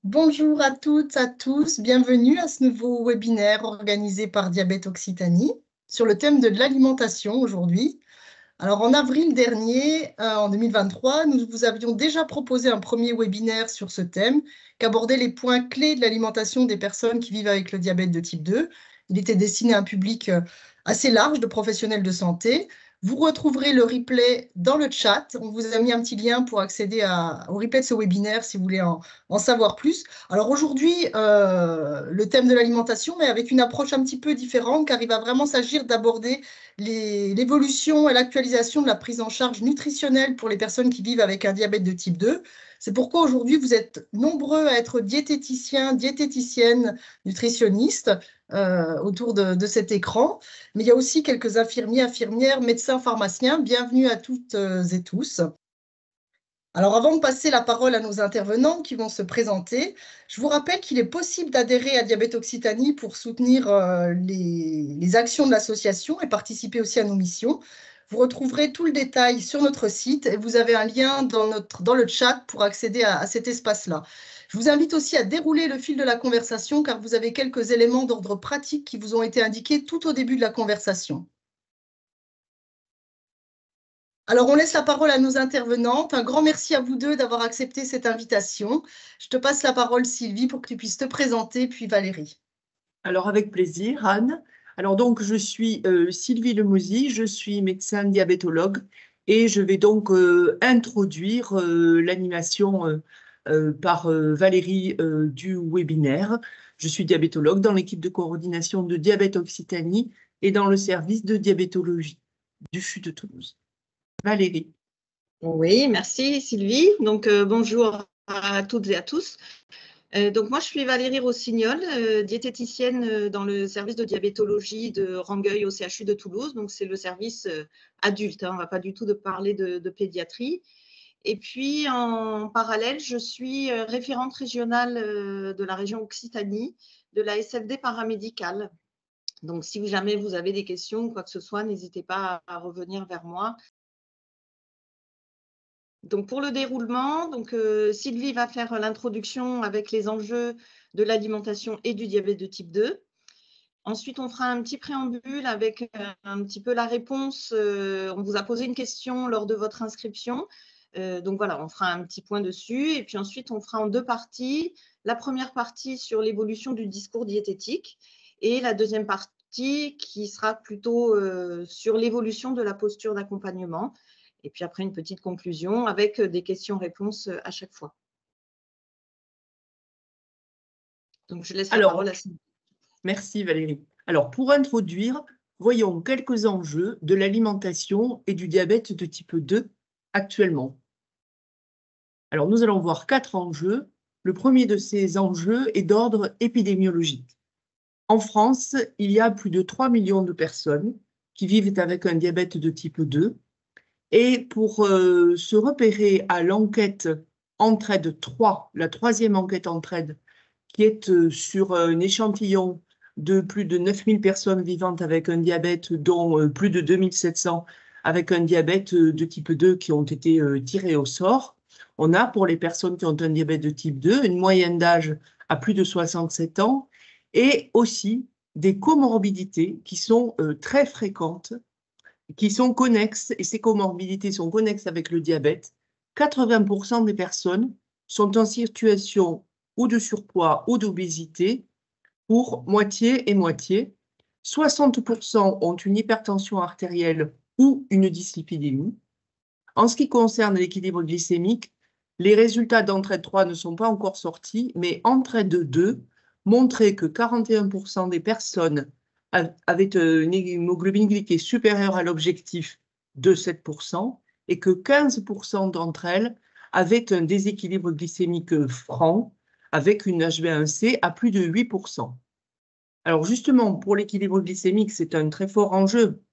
Bonjour à toutes, à tous, bienvenue à ce nouveau webinaire organisé par Diabète Occitanie sur le thème de l'alimentation aujourd'hui. Alors en avril dernier, en 2023, nous vous avions déjà proposé un premier webinaire sur ce thème qui abordait les points clés de l'alimentation des personnes qui vivent avec le diabète de type 2. Il était destiné à un public assez large de professionnels de santé. Vous retrouverez le replay dans le chat. On vous a mis un petit lien pour accéder au replay de ce webinaire si vous voulez en savoir plus. Alors aujourd'hui, le thème de l'alimentation, mais avec une approche un petit peu différente, car il va vraiment s'agir d'aborder l'évolution et l'actualisation de la prise en charge nutritionnelle pour les personnes qui vivent avec un diabète de type 2. C'est pourquoi aujourd'hui, vous êtes nombreux à être diététiciens, diététiciennes, nutritionnistes autour de cet écran. Mais il y a aussi quelques infirmiers, infirmières, médecins, pharmaciens. Bienvenue à toutes et tous. Alors, avant de passer la parole à nos intervenants qui vont se présenter, je vous rappelle qu'il est possible d'adhérer à Diabète Occitanie pour soutenir les actions de l'association et participer aussi à nos missions. Vous retrouverez tout le détail sur notre site et vous avez un lien dans le chat pour accéder à cet espace-là. Je vous invite aussi à dérouler le fil de la conversation car vous avez quelques éléments d'ordre pratique qui vous ont été indiqués tout au début de la conversation. Alors, on laisse la parole à nos intervenantes. Un grand merci à vous deux d'avoir accepté cette invitation. Je te passe la parole, Sylvie, pour que tu puisses te présenter, puis Valérie. Alors, avec plaisir, Anne. Alors, donc, je suis Sylvie Lemouzy, je suis médecin diabétologue et je vais donc introduire l'animation par Valérie du webinaire. Je suis diabétologue dans l'équipe de coordination de Diabète Occitanie et dans le service de diabétologie du CHU de Toulouse. Valérie. Oui, merci Sylvie. Donc, bonjour à toutes et à tous. Donc, moi, je suis Valérie Rossignol, diététicienne dans le service de diabétologie de Rangueil au CHU de Toulouse. Donc, c'est le service adulte. On ne va pas du tout parler de pédiatrie. Et puis, en parallèle, je suis référente régionale de la région Occitanie, de la SFD paramédicale. Donc, si jamais vous avez des questions ou quoi que ce soit, n'hésitez pas à revenir vers moi. Donc, pour le déroulement, Sylvie va faire l'introduction avec les enjeux de l'alimentation et du diabète de type 2. Ensuite, on fera un petit préambule avec un petit peu la réponse. On vous a posé une question lors de votre inscription. Donc voilà, on fera un petit point dessus. Et puis ensuite, on fera en deux parties. La première partie sur l'évolution du discours diététique et la deuxième partie qui sera plutôt sur l'évolution de la posture d'accompagnement. Et puis après, une petite conclusion avec des questions-réponses à chaque fois. Donc, je laisse la parole à Sylvie. Merci Valérie. Alors, pour introduire, voyons quelques enjeux de l'alimentation et du diabète de type 2 actuellement. Alors, nous allons voir 4 enjeux. Le premier de ces enjeux est d'ordre épidémiologique. En France, il y a plus de 3 millions de personnes qui vivent avec un diabète de type 2. Et pour se repérer à l'enquête Entraide 3, la troisième enquête Entraide, qui est sur un échantillon de plus de 9000 personnes vivantes avec un diabète, dont plus de 2700 avec un diabète de type 2 qui ont été tirés au sort. On a, pour les personnes qui ont un diabète de type 2, une moyenne d'âge à plus de 67 ans et aussi des comorbidités qui sont très fréquentes, qui sont connexes, et ces comorbidités sont connexes avec le diabète. 80% des personnes sont en situation ou de surpoids ou d'obésité pour moitié et moitié. 60% ont une hypertension artérielle ou une dyslipidémie. En ce qui concerne l'équilibre glycémique, les résultats d'Entraide 3 ne sont pas encore sortis, mais Entraide 2 montrait que 41% des personnes avaient une hémoglobine glyquée supérieure à l'objectif de 7% et que 15% d'entre elles avaient un déséquilibre glycémique franc avec une HbA1c à plus de 8%. Alors justement, pour l'équilibre glycémique, c'est un très fort enjeu,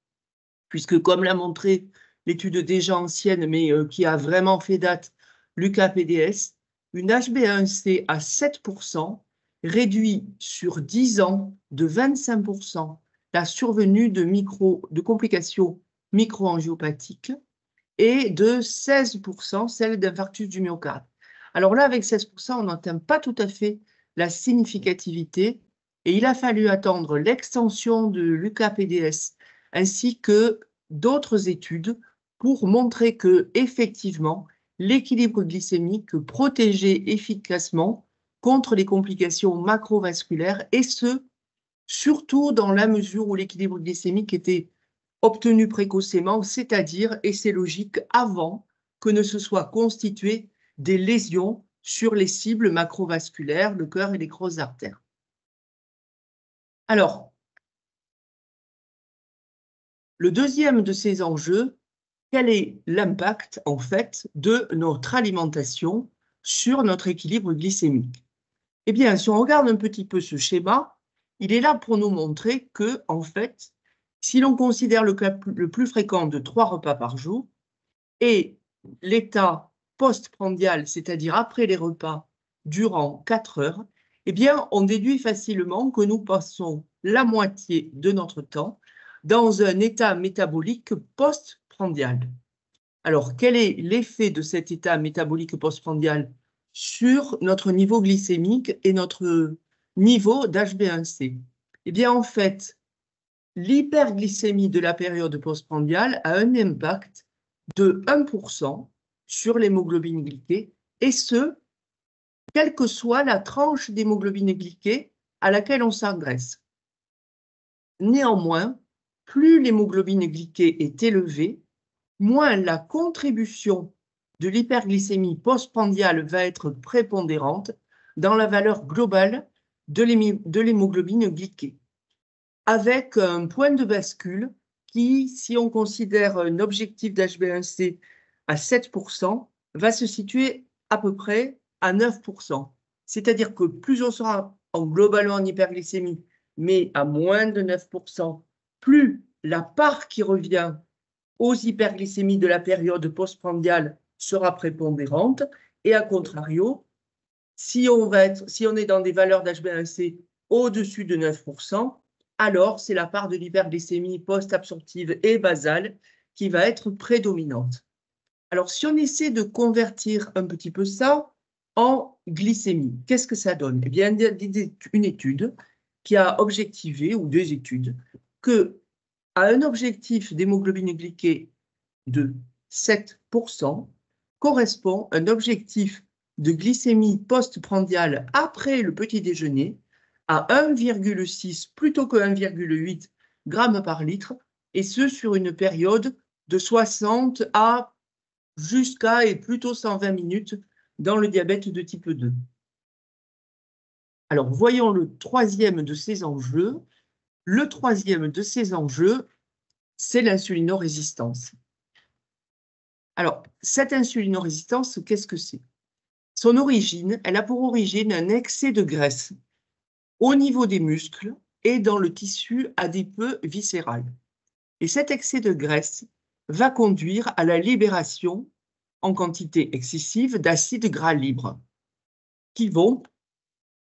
puisque comme l'a montré l'étude déjà ancienne, mais qui a vraiment fait date, l'UCAPDS, une HbA1c à 7% réduit sur 10 ans de 25% la survenue de complications microangiopathiques et de 16% celle d'infarctus du myocarde. Alors là, avec 16%, on n'atteint pas tout à fait la significativité et il a fallu attendre l'extension de l'UCAPDS ainsi que d'autres études pour montrer que, effectivement, l'équilibre glycémique protégeait efficacement contre les complications macrovasculaires et ce, surtout dans la mesure où l'équilibre glycémique était obtenu précocement, c'est-à-dire, et c'est logique, avant que ne se soient constituées des lésions sur les cibles macrovasculaires, le cœur et les grosses artères. Alors, le deuxième de ces enjeux, quel est l'impact, en fait, de notre alimentation sur notre équilibre glycémique? Eh bien, si on regarde un petit peu ce schéma, il est là pour nous montrer que, en fait, si l'on considère le cas le plus fréquent de 3 repas par jour et l'état postprandial, c'est-à-dire après les repas durant 4 heures, eh bien, on déduit facilement que nous passons la moitié de notre temps dans un état métabolique postprandial. Alors, quel est l'effet de cet état métabolique postprandial sur notre niveau glycémique et notre niveau d'HbA1c? Eh bien, en fait, l'hyperglycémie de la période postprandiale a un impact de 1% sur l'hémoglobine glyquée, et ce, quelle que soit la tranche d'hémoglobine glyquée à laquelle on s'adresse. Néanmoins, plus l'hémoglobine glyquée est élevée, moins la contribution de l'hyperglycémie postprandiale va être prépondérante dans la valeur globale de l'hémoglobine glyquée, avec un point de bascule qui, si on considère un objectif d'HbA1c à 7%, va se situer à peu près à 9%. C'est-à-dire que plus on sera globalement en hyperglycémie, mais à moins de 9%, plus la part qui revient aux hyperglycémies de la période postprandiale sera prépondérante, et à contrario, si on est dans des valeurs d'HbA1c au-dessus de 9%, alors c'est la part de l'hyperglycémie post-absorptive et basale qui va être prédominante. Alors, si on essaie de convertir un petit peu ça en glycémie, qu'est-ce que ça donne? Eh bien, il y a une étude qui a objectivé, ou deux études, que à un objectif d'hémoglobine glyquée de 7%, correspond un objectif de glycémie postprandiale après le petit déjeuner à 1,6 plutôt que 1,8 grammes par litre, et ce sur une période de 60 à jusqu'à et plutôt 120 minutes dans le diabète de type 2. Alors, voyons le troisième de ces enjeux. Le troisième de ces enjeux, c'est l'insulinorésistance. Alors, cette insulinorésistance, qu'est-ce que c'est? Son origine, elle a pour origine un excès de graisse au niveau des muscles et dans le tissu adipeux viscéral. Et cet excès de graisse va conduire à la libération en quantité excessive d'acides gras libres qui vont,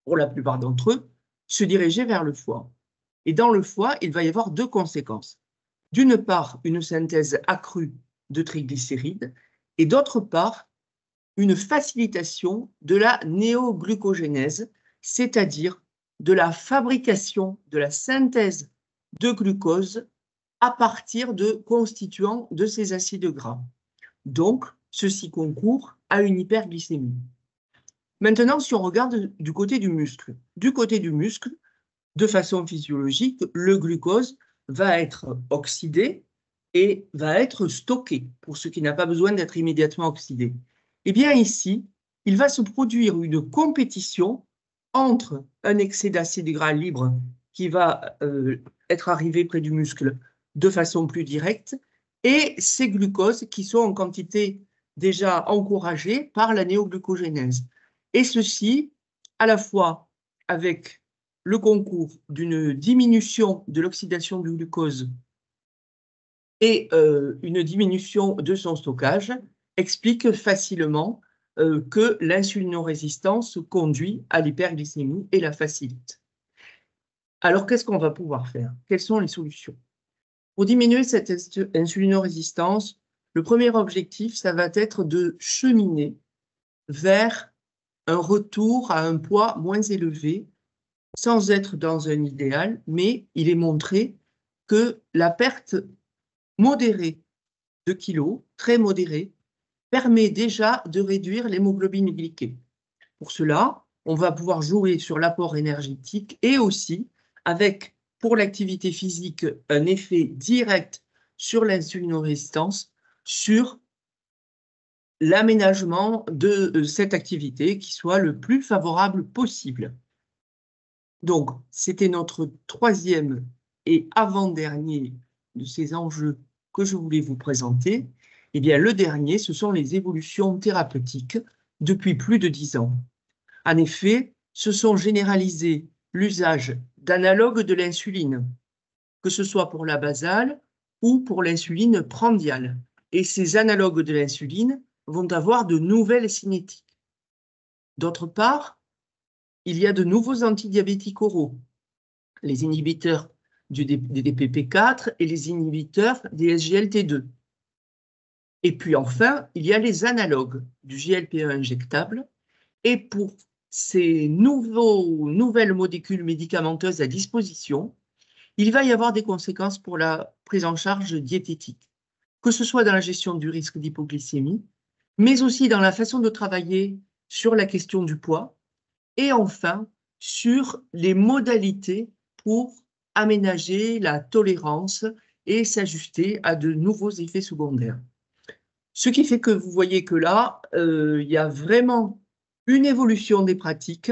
pour la plupart d'entre eux, se diriger vers le foie. Et dans le foie, il va y avoir deux conséquences. D'une part, une synthèse accrue de triglycérides et d'autre part, une facilitation de la néoglucogénèse, c'est-à-dire de la fabrication, de la synthèse de glucose à partir de constituants de ces acides gras. Donc, ceci concourt à une hyperglycémie. Maintenant, si on regarde du côté du muscle, de façon physiologique, le glucose va être oxydé et va être stocké, pour ce qui n'a pas besoin d'être immédiatement oxydé. Eh bien ici, il va se produire une compétition entre un excès d'acide gras libre qui va être arrivé près du muscle de façon plus directe et ces glucoses qui sont en quantité déjà encouragée par la néoglucogénèse. Et ceci, à la fois avec le concours d'une diminution de l'oxydation du glucose et une diminution de son stockage, explique facilement que l'insulinorésistance conduit à l'hyperglycémie et la facilite. Alors, qu'est-ce qu'on va pouvoir faire? Quelles sont les solutions? Pour diminuer cette insulinorésistance, le premier objectif, ça va être de cheminer vers un retour à un poids moins élevé, sans être dans un idéal, mais il est montré que la perte modérée de kilos, très modérée, permet déjà de réduire l'hémoglobine glyquée. Pour cela, on va pouvoir jouer sur l'apport énergétique et aussi avec, pour l'activité physique, un effet direct sur l'insulinorésistance, sur l'aménagement de cette activité qui soit le plus favorable possible. Donc, c'était notre troisième et avant-dernier de ces enjeux que je voulais vous présenter. Eh bien, le dernier, ce sont les évolutions thérapeutiques depuis plus de 10 ans. En effet, se sont généralisés l'usage d'analogues de l'insuline, que ce soit pour la basale ou pour l'insuline prandiale. Et ces analogues de l'insuline vont avoir de nouvelles cinétiques. D'autre part, il y a de nouveaux antidiabétiques oraux, les inhibiteurs des DPP4 et les inhibiteurs des SGLT2. Et puis enfin, il y a les analogues du GLP-1 injectable. Et pour ces nouvelles molécules médicamenteuses à disposition, il va y avoir des conséquences pour la prise en charge diététique, que ce soit dans la gestion du risque d'hypoglycémie, mais aussi dans la façon de travailler sur la question du poids, et enfin sur les modalités pour aménager la tolérance et s'ajuster à de nouveaux effets secondaires. Ce qui fait que vous voyez que là, il y a vraiment une évolution des pratiques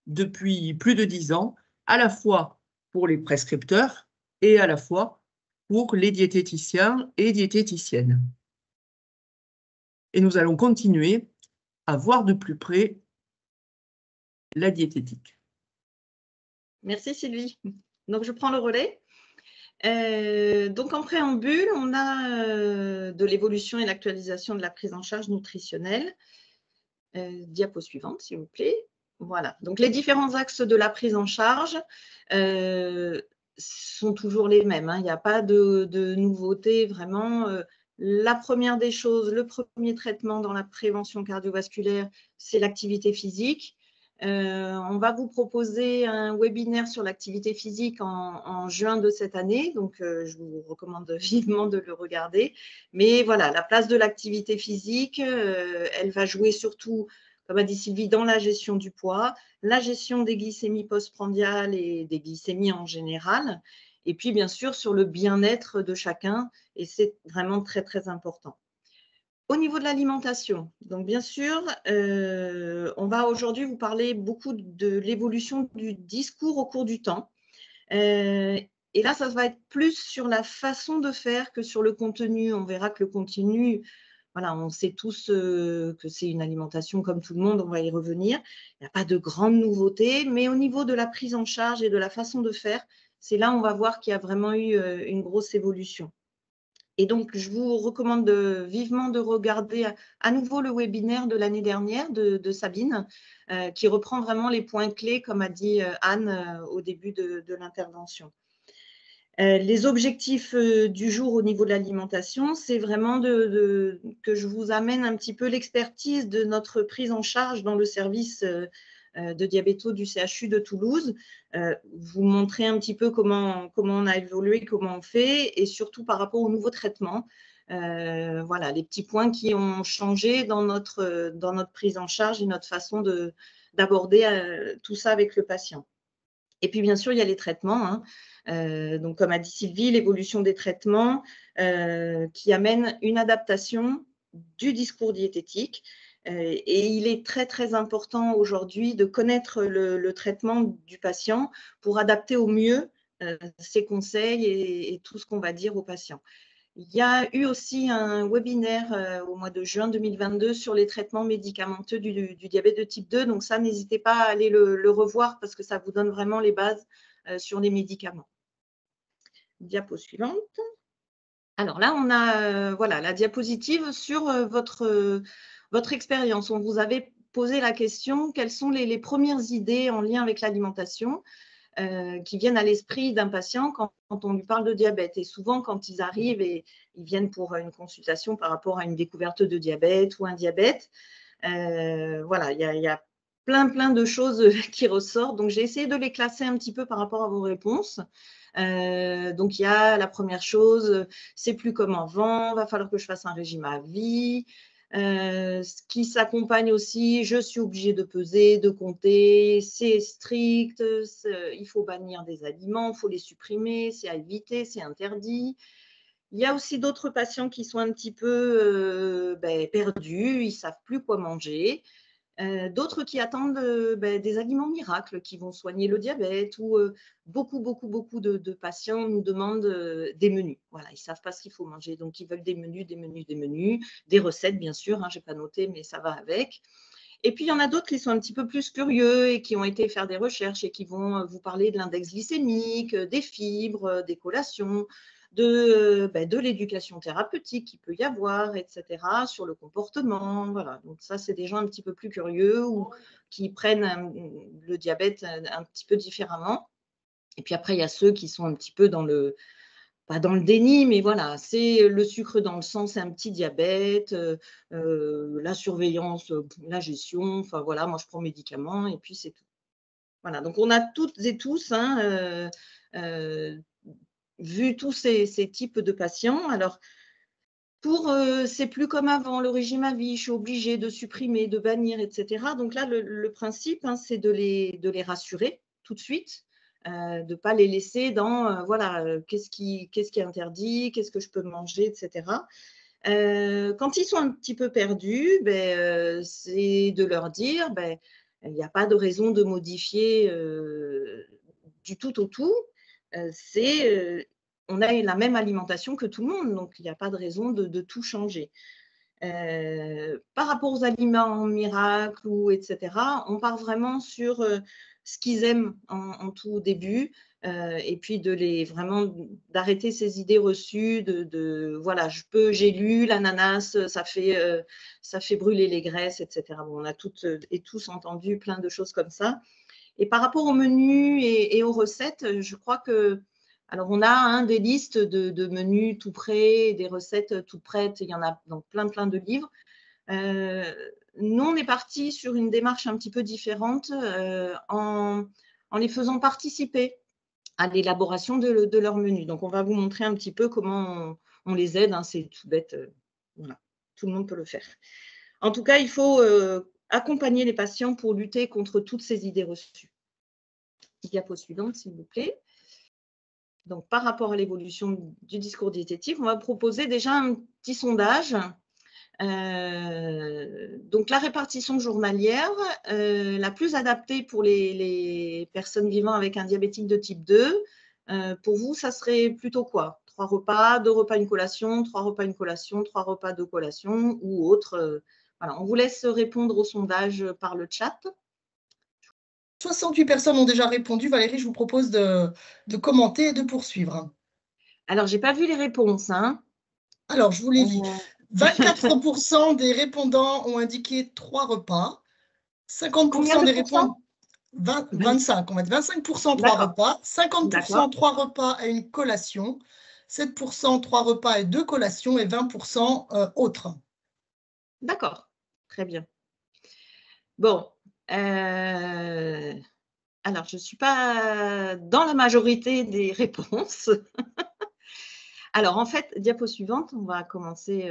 depuis plus de 10 ans, à la fois pour les prescripteurs et à la fois pour les diététiciens et diététiciennes. Et nous allons continuer à voir de plus près la diététique. Merci Sylvie. Donc, je prends le relais. Donc, en préambule, on a de l'évolution et l'actualisation de la prise en charge nutritionnelle. Diapo suivante, s'il vous plaît. Voilà. Donc, les différents axes de la prise en charge sont toujours les mêmes. Hein. Il n'y a pas de nouveauté vraiment. La première des choses, le premier traitement dans la prévention cardiovasculaire, c'est l'activité physique. On va vous proposer un webinaire sur l'activité physique en juin de cette année, donc je vous recommande vivement de le regarder. Mais voilà, la place de l'activité physique, elle va jouer surtout, comme a dit Sylvie, dans la gestion du poids, la gestion des glycémies postprandiales et des glycémies en général, et puis bien sûr sur le bien-être de chacun, et c'est vraiment très très important. Au niveau de l'alimentation, donc bien sûr, on va aujourd'hui vous parler beaucoup de l'évolution du discours au cours du temps. Et là, ça va être plus sur la façon de faire que sur le contenu. On verra que le contenu, voilà, on sait tous que c'est une alimentation comme tout le monde, on va y revenir. Il n'y a pas de grandes nouveautés, mais au niveau de la prise en charge et de la façon de faire, c'est là où on va voir qu'il y a vraiment eu une grosse évolution. Et donc, je vous recommande vivement de regarder à nouveau le webinaire de l'année dernière de Sabine, qui reprend vraiment les points clés, comme a dit Anne au début de l'intervention. Les objectifs du jour au niveau de l'alimentation, c'est vraiment que je vous amène un petit peu l'expertise de notre prise en charge dans le service de diabéto du CHU de Toulouse, vous montrer un petit peu comment on a évolué, comment on fait, et surtout par rapport aux nouveaux traitements. Voilà, les petits points qui ont changé dans notre prise en charge et notre façon d'aborder tout ça avec le patient. Et puis, bien sûr, il y a les traitements. Hein. Donc, comme a dit Sylvie, l'évolution des traitements qui amène une adaptation du discours diététique. Et il est très, très important aujourd'hui de connaître le traitement du patient pour adapter au mieux ses conseils et tout ce qu'on va dire au patient. Il y a eu aussi un webinaire au mois de juin 2022 sur les traitements médicamenteux du diabète de type 2. Donc ça, n'hésitez pas à aller le revoir parce que ça vous donne vraiment les bases sur les médicaments. Diapo suivante. Alors là, on a voilà, la diapositive sur votre expérience. On vous avait posé la question, quelles sont les premières idées en lien avec l'alimentation qui viennent à l'esprit d'un patient quand on lui parle de diabète. Et souvent, quand ils arrivent et ils viennent pour une consultation par rapport à une découverte de diabète ou un diabète, voilà, il y a plein de choses qui ressortent. Donc, j'ai essayé de les classer un petit peu par rapport à vos réponses. Donc, il y a la première chose, c'est plus comme avant, va falloir que je fasse un régime à vie. Ce qui s'accompagne aussi, je suis obligée de peser, de compter, c'est strict, il faut bannir des aliments, il faut les supprimer, c'est à éviter, c'est interdit. Il y a aussi d'autres patients qui sont un petit peu perdus, ils ne savent plus quoi manger. D'autres qui attendent des aliments miracles qui vont soigner le diabète ou beaucoup de patients nous demandent des menus. Voilà, ils ne savent pas ce qu'il faut manger, donc ils veulent des menus, des recettes bien sûr, hein, je n'ai pas noté, mais ça va avec. Et puis, il y en a d'autres qui sont un petit peu plus curieux et qui ont été faire des recherches et qui vont vous parler de l'index glycémique, des fibres, des collations, de l'éducation thérapeutique qu'il peut y avoir, etc., sur le comportement. Voilà. Donc, ça, c'est des gens un petit peu plus curieux ou qui prennent le diabète un petit peu différemment. Et puis après, il y a ceux qui sont un petit peu pas dans le déni, mais voilà, c'est le sucre dans le sang, c'est un petit diabète, la surveillance, la gestion, enfin voilà, moi je prends médicaments et puis c'est tout. Voilà, donc on a toutes et tous vu tous ces types de patients. Alors, c'est plus comme avant, le régime à vie, je suis obligée de supprimer, de bannir, etc. Donc là, le principe, hein, c'est de les rassurer tout de suite, de ne pas les laisser dans, voilà, qu'est-ce qui est interdit, qu'est-ce que je peux manger, etc. Quand ils sont un petit peu perdus, c'est de leur dire, il n'y a pas de raison de modifier du tout au tout. On a la même alimentation que tout le monde, donc il n'y a pas de raison de tout changer. Par rapport aux aliments miracles, etc., on part vraiment sur ce qu'ils aiment en tout début, et puis d'arrêter ces idées reçues voilà, j'ai lu l'ananas, ça fait brûler les graisses, etc. Bon, on a toutes et tous entendu plein de choses comme ça. Et par rapport au menu et aux recettes, je crois que alors, on a des listes de menus tout prêts, des recettes toutes prêtes. Il y en a dans plein de livres. Nous, on est parti sur une démarche un petit peu différente en les faisant participer à l'élaboration de leur menu. Donc, on va vous montrer un petit peu comment on les aide. Hein, c'est tout bête. Voilà, tout le monde peut le faire. En tout cas, il faut accompagner les patients pour lutter contre toutes ces idées reçues. Diapo suivante, s'il vous plaît. Donc, par rapport à l'évolution du discours diététique, on va proposer déjà un petit sondage. Donc, la répartition journalière, la plus adaptée pour les personnes vivant avec un diabétique de type 2, pour vous, ça serait plutôt quoi? 3 repas, 2 repas, une collation, 3 repas, une collation, 3 repas, 2 collations ou autre. Voilà, on vous laisse répondre au sondage par le chat. 68 personnes ont déjà répondu. Valérie, je vous propose de commenter et de poursuivre. Alors, je n'ai pas vu les réponses. Hein. Alors, je vous les lis. 24% des répondants ont indiqué 3 repas. 50% des répondants. 25, on va dire 25% 3 repas. 50% 3 repas à une collation. 7% 3 repas et 2 collations et 20% autres. D'accord, très bien. Bon, alors, je ne suis pas dans la majorité des réponses. Alors, en fait, diapo suivante, on va commencer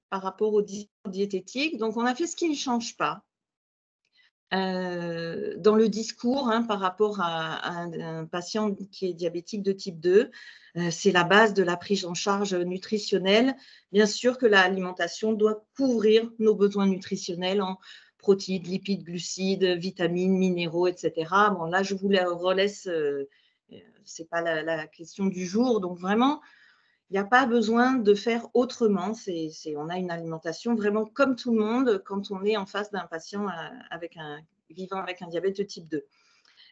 par rapport au discours diététique. Donc, on a fait ce qui ne change pas dans le discours par rapport à un patient qui est diabétique de type 2. C'est la base de la prise en charge nutritionnelle. Bien sûr que l'alimentation doit couvrir nos besoins nutritionnels en protéines, lipides, glucides, vitamines, minéraux, etc. Bon, là, je vous les relaisse, ce n'est pas la question du jour. Donc, vraiment, il n'y a pas besoin de faire autrement. On a une alimentation vraiment comme tout le monde quand on est en face d'un patient vivant avec un diabète de type 2.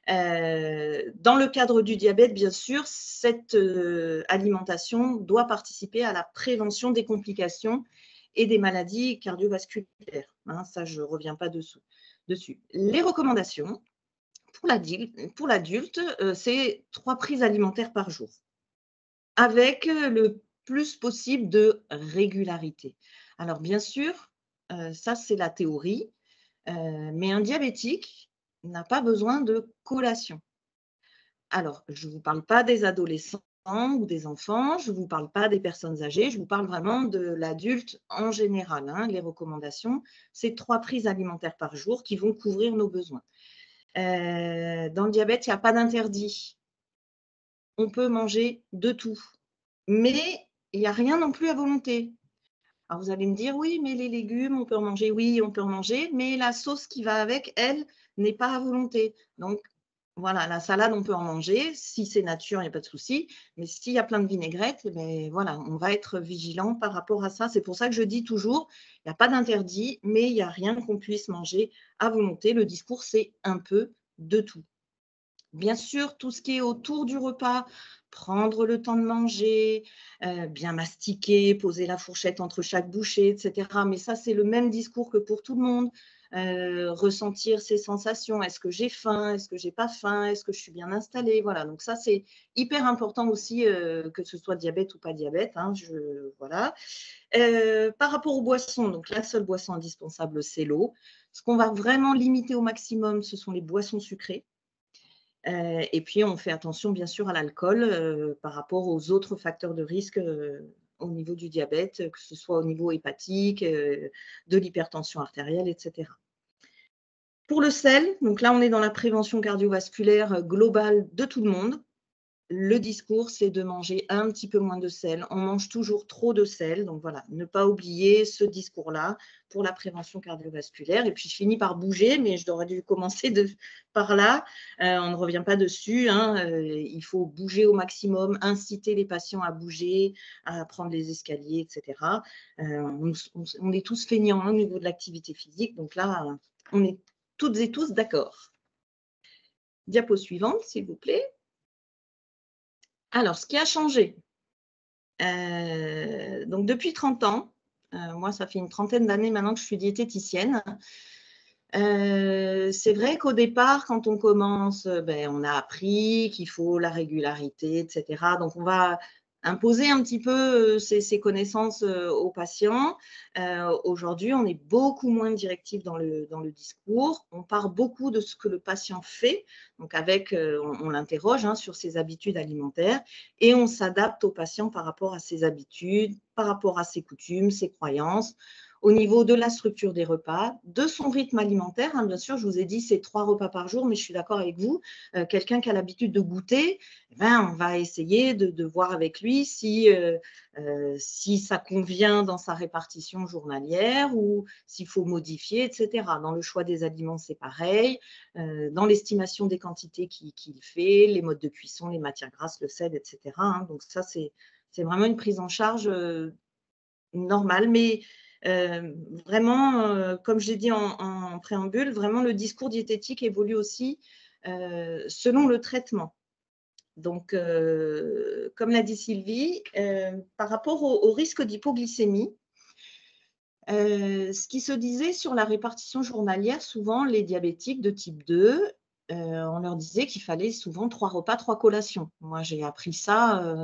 Dans le cadre du diabète, bien sûr, cette alimentation doit participer à la prévention des complications et des maladies cardiovasculaires. Hein, ça, je ne reviens pas dessus. Les recommandations pour l'adulte, c'est 3 prises alimentaires par jour, avec le plus possible de régularité. Alors, bien sûr, ça, c'est la théorie. Mais un diabétique n'a pas besoin de collation. Alors, je ne vous parle pas des adolescents ou des enfants, je ne vous parle pas des personnes âgées, je vous parle vraiment de l'adulte en général. Hein. Les recommandations, c'est 3 prises alimentaires par jour qui vont couvrir nos besoins. Dans le diabète, il n'y a pas d'interdit. On peut manger de tout, mais il n'y a rien non plus à volonté. Alors, vous allez me dire, oui, mais les légumes, on peut en manger. Oui, on peut en manger, mais la sauce qui va avec, elle, n'est pas à volonté. Donc, voilà, la salade, on peut en manger. Si c'est nature, il n'y a pas de souci. Mais s'il y a plein de vinaigrette, ben, voilà, on va être vigilant par rapport à ça. C'est pour ça que je dis toujours, il n'y a pas d'interdit, mais il n'y a rien qu'on puisse manger à volonté. Le discours, c'est un peu de tout. Bien sûr, tout ce qui est autour du repas, prendre le temps de manger, bien mastiquer, poser la fourchette entre chaque bouchée, etc. Mais ça, c'est le même discours que pour tout le monde. Ressentir ses sensations. Est-ce que j'ai faim? Est-ce que j'ai pas faim? Est-ce que je suis bien installée? Voilà, donc ça, c'est hyper important aussi, que ce soit diabète ou pas diabète. Hein, voilà. Par rapport aux boissons, donc la seule boisson indispensable, c'est l'eau. Ce qu'on va vraiment limiter au maximum, ce sont les boissons sucrées. Et puis, on fait attention, bien sûr, à l'alcool par rapport aux autres facteurs de risque au niveau du diabète, que ce soit au niveau hépatique, de l'hypertension artérielle, etc. Pour le sel, donc là, on est dans la prévention cardiovasculaire globale de tout le monde. Le discours, c'est de manger un petit peu moins de sel. On mange toujours trop de sel. Donc voilà, ne pas oublier ce discours-là pour la prévention cardiovasculaire. Et puis, je finis par bouger, mais je devrais dû commencer par là. On ne revient pas dessus. Hein. Il faut bouger au maximum, inciter les patients à bouger, à prendre les escaliers, etc. On est tous feignants hein, au niveau de l'activité physique. Donc là, on est toutes et tous d'accord. Diapo suivante, s'il vous plaît. Alors, ce qui a changé, donc depuis 30 ans, moi, ça fait une trentaine d'années maintenant que je suis diététicienne. C'est vrai qu'au départ, quand on commence, on a appris qu'il faut la régularité, etc. Donc, on va imposer un petit peu ces connaissances aux patients. Aujourd'hui, on est beaucoup moins directif dans le discours. On part beaucoup de ce que le patient fait. Donc, on l'interroge hein, sur ses habitudes alimentaires et on s'adapte au patient par rapport à ses habitudes, par rapport à ses coutumes, ses croyances, au niveau de la structure des repas, de son rythme alimentaire. Hein, bien sûr, je vous ai dit, c'est 3 repas par jour, mais je suis d'accord avec vous. Quelqu'un qui a l'habitude de goûter, on va essayer de voir avec lui si ça convient dans sa répartition journalière ou s'il faut modifier, etc. Dans le choix des aliments, c'est pareil. Dans l'estimation des quantités qu'il fait, les modes de cuisson, les matières grasses, le sel, etc. Hein, donc ça, c'est vraiment une prise en charge normale, mais vraiment, comme j'ai dit en préambule, vraiment le discours diététique évolue aussi selon le traitement. Donc, comme l'a dit Sylvie, par rapport au risque d'hypoglycémie, ce qui se disait sur la répartition journalière, souvent les diabétiques de type 2, on leur disait qu'il fallait souvent 3 repas, 3 collations. Moi, j'ai appris ça,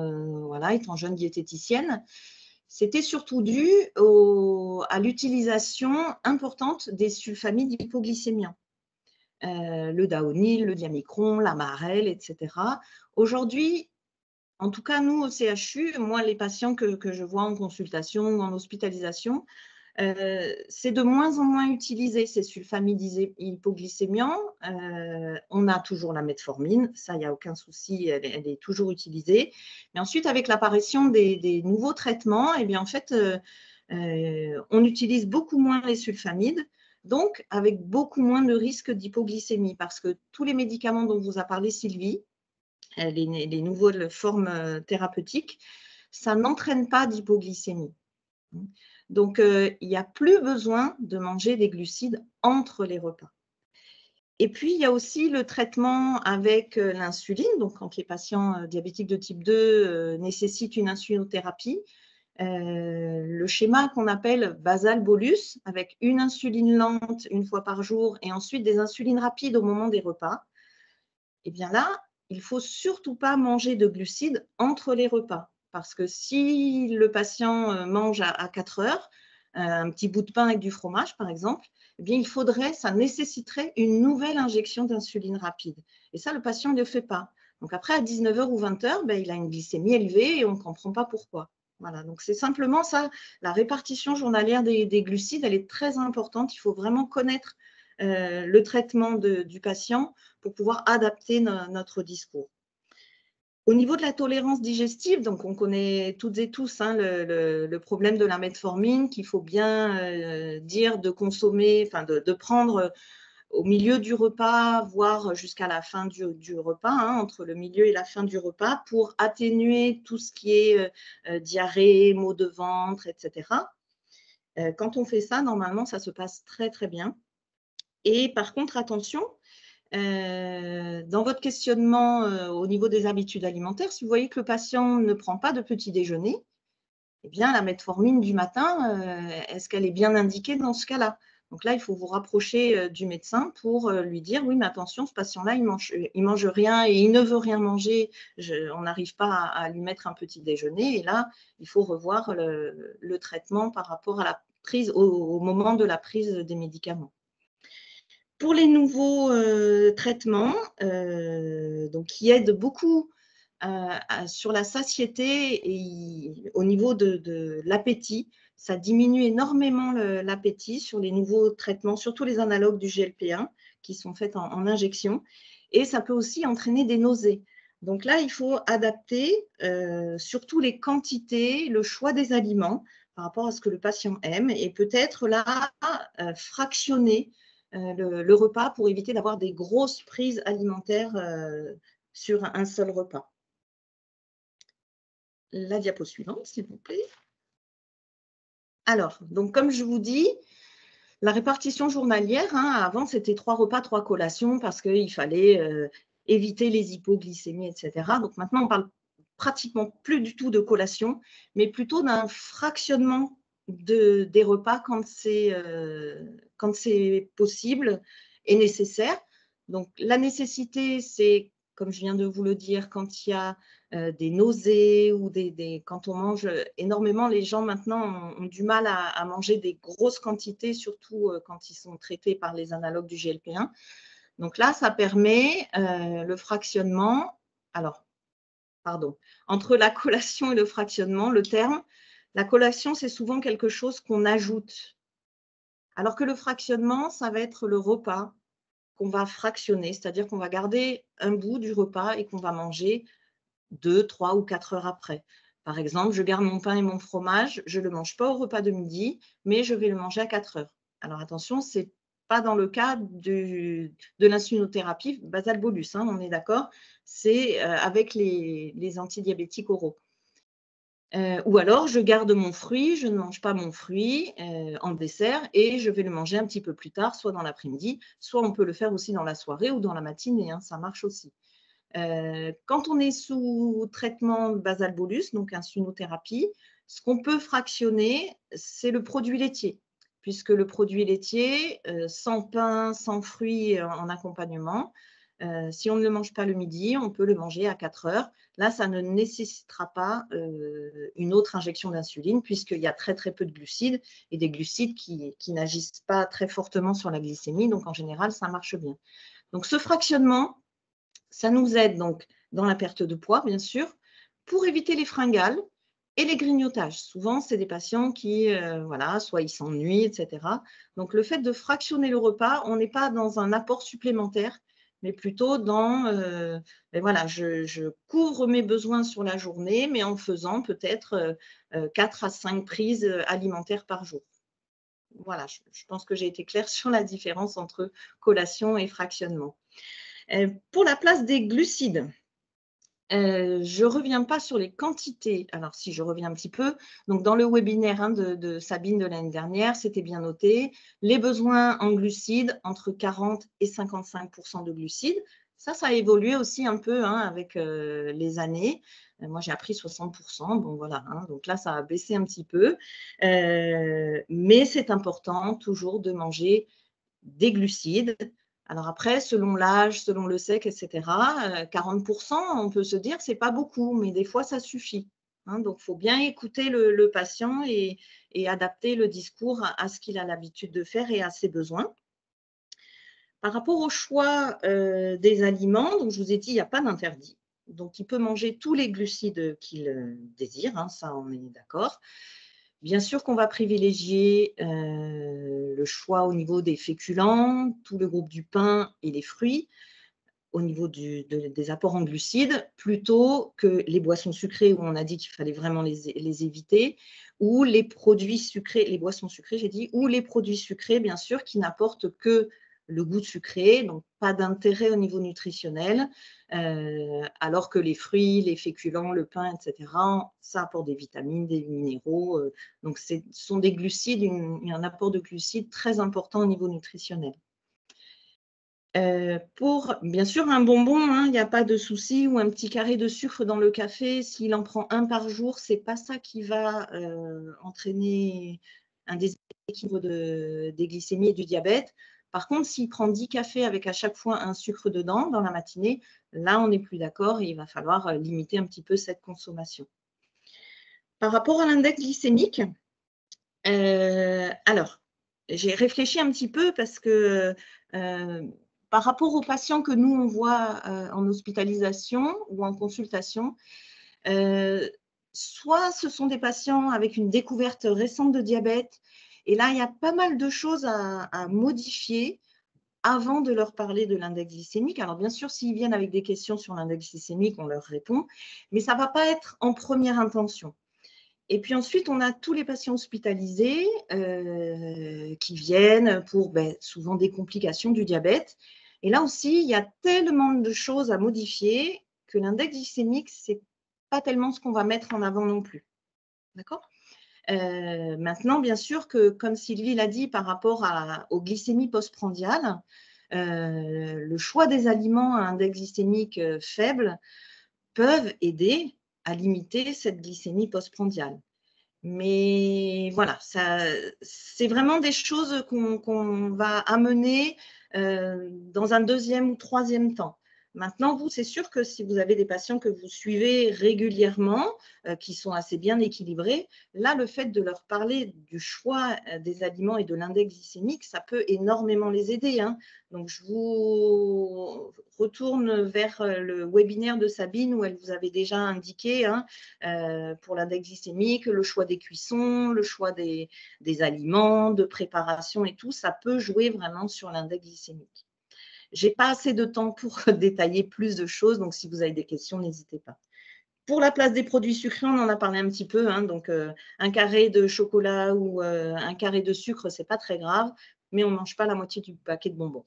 voilà, étant jeune diététicienne. C'était surtout dû à l'utilisation importante des sulfamides hypoglycémiants. Le daonil, le diamicron, l'amarel, etc. Aujourd'hui, en tout cas, nous, au CHU, moi, les patients que je vois en consultation ou en hospitalisation, c'est de moins en moins utilisé, ces sulfamides hypoglycémiants. On a toujours la metformine, ça, il n'y a aucun souci, elle est toujours utilisée. Mais ensuite, avec l'apparition des nouveaux traitements, eh bien, en fait, on utilise beaucoup moins les sulfamides, donc avec beaucoup moins de risque d'hypoglycémie, parce que tous les médicaments dont vous a parlé Sylvie, les nouvelles formes thérapeutiques, ça n'entraîne pas d'hypoglycémie. Donc, il n'y a plus besoin de manger des glucides entre les repas. Et puis, il y a aussi le traitement avec l'insuline. Donc, quand les patients diabétiques de type 2 nécessitent une insulinothérapie, le schéma qu'on appelle basal-bolus, avec une insuline lente une fois par jour et ensuite des insulines rapides au moment des repas, eh bien là, il ne faut surtout pas manger de glucides entre les repas. Parce que si le patient mange à 4 heures, un petit bout de pain avec du fromage, par exemple, eh bien, ça nécessiterait une nouvelle injection d'insuline rapide. Et ça, le patient ne le fait pas. Donc après, à 19h ou 20h, ben, il a une glycémie élevée et on ne comprend pas pourquoi. Voilà, donc c'est simplement ça, la répartition journalière des glucides, elle est très importante. Il faut vraiment connaître le traitement du patient pour pouvoir adapter notre discours. Au niveau de la tolérance digestive, donc on connaît toutes et tous hein, le problème de la metformine qu'il faut bien dire de consommer, enfin de prendre au milieu du repas, voire jusqu'à la fin du repas, hein, entre le milieu et la fin du repas, pour atténuer tout ce qui est diarrhée, maux de ventre, etc. Quand on fait ça, normalement, ça se passe très, très bien. Et par contre, attention, dans votre questionnement au niveau des habitudes alimentaires, si vous voyez que le patient ne prend pas de petit déjeuner, eh bien, la metformine du matin, est-ce qu'elle est bien indiquée dans ce cas-là? Donc là, il faut vous rapprocher du médecin pour lui dire, oui, mais attention, ce patient-là, il mange rien et il ne veut rien manger, on n'arrive pas à lui mettre un petit déjeuner. Et là, il faut revoir le traitement par rapport à la prise, au moment de la prise des médicaments. Pour les nouveaux traitements, donc, qui aident beaucoup sur la satiété et au niveau de l'appétit, ça diminue énormément l'appétit sur les nouveaux traitements, surtout les analogues du GLP-1 qui sont faits en injection. Et ça peut aussi entraîner des nausées. Donc là, il faut adapter surtout les quantités, le choix des aliments par rapport à ce que le patient aime et peut-être là fractionner le repas pour éviter d'avoir des grosses prises alimentaires sur un seul repas. La diapo suivante, s'il vous plaît. Alors, donc comme je vous dis, la répartition journalière, hein, avant c'était 3 repas, 3 collations parce qu'il fallait éviter les hypoglycémies, etc. Donc maintenant, on parle pratiquement plus du tout de collation, mais plutôt d'un fractionnement des repas quand c'est possible et nécessaire. Donc la nécessité, c'est, comme je viens de vous le dire, quand il y a des nausées ou quand on mange énormément, les gens maintenant ont du mal à manger des grosses quantités, surtout quand ils sont traités par les analogues du GLP-1. Donc là, ça permet le fractionnement. Alors, pardon, entre la collation et le fractionnement, le terme, la collation, c'est souvent quelque chose qu'on ajoute. Alors que le fractionnement, ça va être le repas qu'on va fractionner, c'est-à-dire qu'on va garder un bout du repas et qu'on va manger 2, 3 ou 4 heures après. Par exemple, je garde mon pain et mon fromage, je ne le mange pas au repas de midi, mais je vais le manger à 4 heures. Alors attention, ce n'est pas dans le cas de l'insulinothérapie basal bolus, hein, on est d'accord, c'est avec les antidiabétiques oraux. Ou alors, je garde mon fruit, je ne mange pas mon fruit en dessert et je vais le manger un petit peu plus tard, soit dans l'après-midi, soit on peut le faire aussi dans la soirée ou dans la matinée, hein, ça marche aussi. Quand on est sous traitement basal bolus, donc insulinothérapie, ce qu'on peut fractionner, c'est le produit laitier, puisque le produit laitier, sans pain, sans fruits en accompagnement, si on ne le mange pas le midi, on peut le manger à 4 heures. Là, ça ne nécessitera pas une autre injection d'insuline, puisqu'il y a très, très peu de glucides et des glucides qui n'agissent pas très fortement sur la glycémie. Donc, en général, ça marche bien. Donc, ce fractionnement, ça nous aide donc dans la perte de poids, bien sûr, pour éviter les fringales et les grignotages. Souvent, c'est des patients qui, voilà, soit ils s'ennuient, etc. Donc, le fait de fractionner le repas, on n'est pas dans un apport supplémentaire, mais plutôt dans, voilà, je couvre mes besoins sur la journée, mais en faisant peut-être 4 à 5 prises alimentaires par jour. Voilà, je pense que j'ai été claire sur la différence entre collation et fractionnement. Pour la place des glucides, je ne reviens pas sur les quantités. Alors, si je reviens un petit peu, donc dans le webinaire hein, de Sabine de l'année dernière, c'était bien noté, les besoins en glucides entre 40 et 55% de glucides. Ça a évolué aussi un peu hein, avec les années. Moi, j'ai appris 60%. Bon, voilà. Hein, donc là, ça a baissé un petit peu. Mais c'est important toujours de manger des glucides. Alors après, selon l'âge, selon le sexe, etc., 40%, on peut se dire, ce n'est pas beaucoup, mais des fois, ça suffit. hein. Donc, il faut bien écouter le patient et adapter le discours à ce qu'il a l'habitude de faire et à ses besoins. Par rapport au choix des aliments, donc je vous ai dit, il n'y a pas d'interdit. Donc, il peut manger tous les glucides qu'il désire, hein, ça, on est d'accord. Bien sûr qu'on va privilégier le choix au niveau des féculents, tout le groupe du pain et les fruits, au niveau des apports en glucides, plutôt que les boissons sucrées, où on a dit qu'il fallait vraiment les éviter, ou les produits sucrés, les boissons sucrées, j'ai dit, ou les produits sucrés, bien sûr, qui n'apportent que le goût sucré, donc pas d'intérêt au niveau nutritionnel, alors que les fruits, les féculents, le pain, etc., ça apporte des vitamines, des minéraux, donc ce sont des glucides, un apport de glucides très important au niveau nutritionnel. Pour, bien sûr, un bonbon, hein, il n'y a pas de souci, ou un petit carré de sucre dans le café, s'il en prend un par jour, ce n'est pas ça qui va entraîner un déséquilibre des glycémies et du diabète. Par contre, s'il prend 10 cafés avec à chaque fois un sucre dedans dans la matinée, là, on n'est plus d'accord et il va falloir limiter un petit peu cette consommation. Par rapport à l'index glycémique, alors, j'ai réfléchi un petit peu parce que par rapport aux patients que nous, on voit en hospitalisation ou en consultation, soit ce sont des patients avec une découverte récente de diabète, et là, il y a pas mal de choses à modifier avant de leur parler de l'index glycémique. Alors, bien sûr, s'ils viennent avec des questions sur l'index glycémique, on leur répond, mais ça ne va pas être en première intention. Et puis ensuite, on a tous les patients hospitalisés qui viennent pour souvent des complications du diabète. Et là aussi, il y a tellement de choses à modifier que l'index glycémique, ce n'est pas tellement ce qu'on va mettre en avant non plus. D'accord ? Maintenant, bien sûr que, comme Sylvie l'a dit, par rapport aux glycémies postprandiales, le choix des aliments à index glycémique faible peuvent aider à limiter cette glycémie postprandiale. Mais voilà, c'est vraiment des choses qu'on va amener dans un deuxième ou troisième temps. Maintenant, vous, c'est sûr que si vous avez des patients que vous suivez régulièrement, qui sont assez bien équilibrés, là, le fait de leur parler du choix des aliments et de l'index glycémique, ça peut énormément les aider, hein. Donc, je vous retourne vers le webinaire de Sabine où elle vous avait déjà indiqué, hein, pour l'index glycémique, le choix des cuissons, le choix des aliments, de préparation et tout, ça peut jouer vraiment sur l'index glycémique. Je n'ai pas assez de temps pour détailler plus de choses, donc si vous avez des questions, n'hésitez pas. Pour la place des produits sucrés, on en a parlé un petit peu, hein, donc un carré de chocolat ou un carré de sucre, ce n'est pas très grave, mais on ne mange pas la moitié du paquet de bonbons.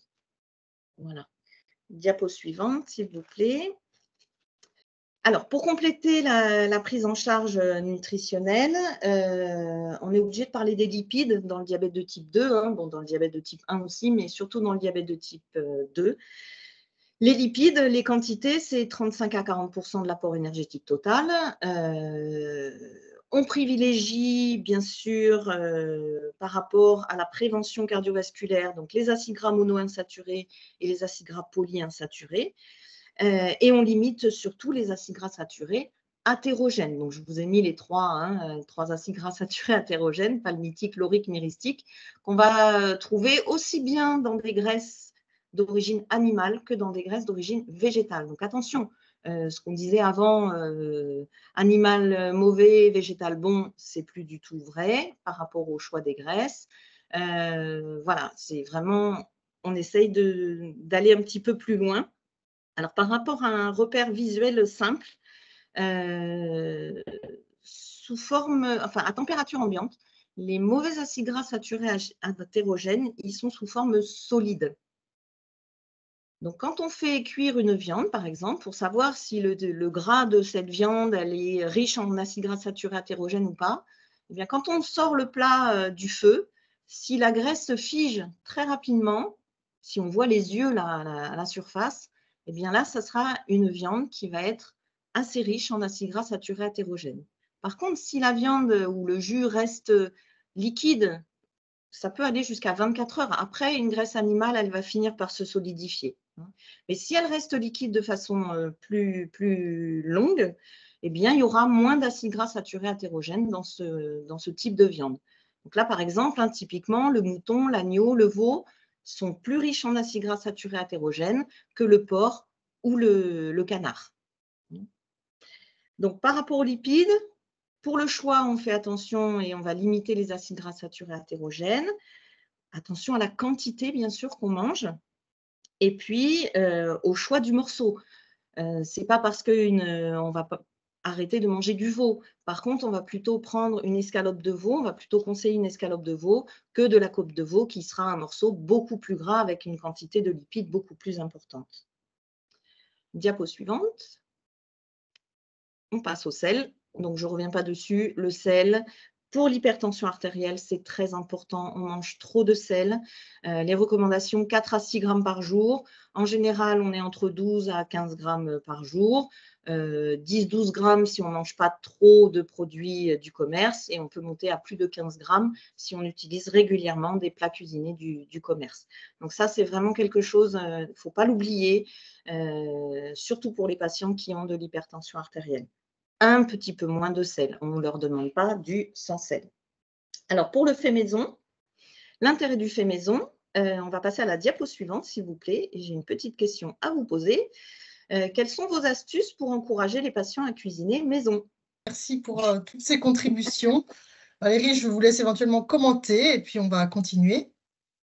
Voilà. Diapo suivante, s'il vous plaît. Alors, pour compléter la prise en charge nutritionnelle, on est obligé de parler des lipides dans le diabète de type 2, hein, bon, dans le diabète de type 1 aussi, mais surtout dans le diabète de type 2. Les lipides, les quantités, c'est 35 à 40% de l'apport énergétique total. On privilégie, bien sûr, par rapport à la prévention cardiovasculaire, donc les acides gras monoinsaturés et les acides gras polyinsaturés. Et on limite surtout les acides gras saturés athérogènes. Donc, je vous ai mis les trois acides gras saturés athérogènes, palmitique, laurique, myristique, qu'on va trouver aussi bien dans des graisses d'origine animale que dans des graisses d'origine végétale. Donc, attention, ce qu'on disait avant, animal mauvais, végétal bon, c'est plus du tout vrai par rapport au choix des graisses. Voilà, c'est vraiment, on essaye d'aller un petit peu plus loin. Alors, par rapport à un repère visuel simple, sous forme, enfin, à température ambiante, les mauvais acides gras saturés athérogènes, ils sont sous forme solide. Donc, quand on fait cuire une viande, par exemple, pour savoir si le gras de cette viande elle est riche en acides gras saturés athérogènes ou pas, eh bien, quand on sort le plat du feu, si la graisse se fige très rapidement, si on voit les yeux là, à la surface, eh bien là, ça sera une viande qui va être assez riche en acides gras saturés athérogènes. Par contre, si la viande ou le jus reste liquide, ça peut aller jusqu'à 24 heures. Après, une graisse animale, elle va finir par se solidifier. Mais si elle reste liquide de façon plus longue, eh bien, il y aura moins d'acides gras saturés hétérogènes dans ce type de viande. Donc là, par exemple, hein, typiquement, le mouton, l'agneau, le veau sont plus riches en acides gras saturés hétérogènes que le porc ou le canard. Donc, par rapport aux lipides, pour le choix, on fait attention et on va limiter les acides gras saturés hétérogènes. Attention à la quantité, bien sûr, qu'on mange. Et puis, au choix du morceau. Ce n'est pas parce qu'on va pas arrêter de manger du veau. Par contre, on va plutôt prendre une escalope de veau, on va plutôt conseiller une escalope de veau que de la côte de veau qui sera un morceau beaucoup plus gras avec une quantité de lipides beaucoup plus importante. Diapo suivante. On passe au sel. Donc, je ne reviens pas dessus. Le sel, pour l'hypertension artérielle, c'est très important. On mange trop de sel. Les recommandations, 4 à 6 grammes par jour. En général, on est entre 12 à 15 grammes par jour. 10-12 grammes si on ne mange pas trop de produits du commerce. Et on peut monter à plus de 15 grammes si on utilise régulièrement des plats cuisinés du commerce. Donc ça, c'est vraiment quelque chose, il ne faut pas l'oublier, surtout pour les patients qui ont de l'hypertension artérielle. Un petit peu moins de sel. On ne leur demande pas du sans sel. Alors, pour le fait maison, l'intérêt du fait maison, on va passer à la diapo suivante, s'il vous plaît. J'ai une petite question à vous poser. Quelles sont vos astuces pour encourager les patients à cuisiner maison? Merci pour toutes ces contributions. Valérie, je vous laisse éventuellement commenter et puis on va continuer.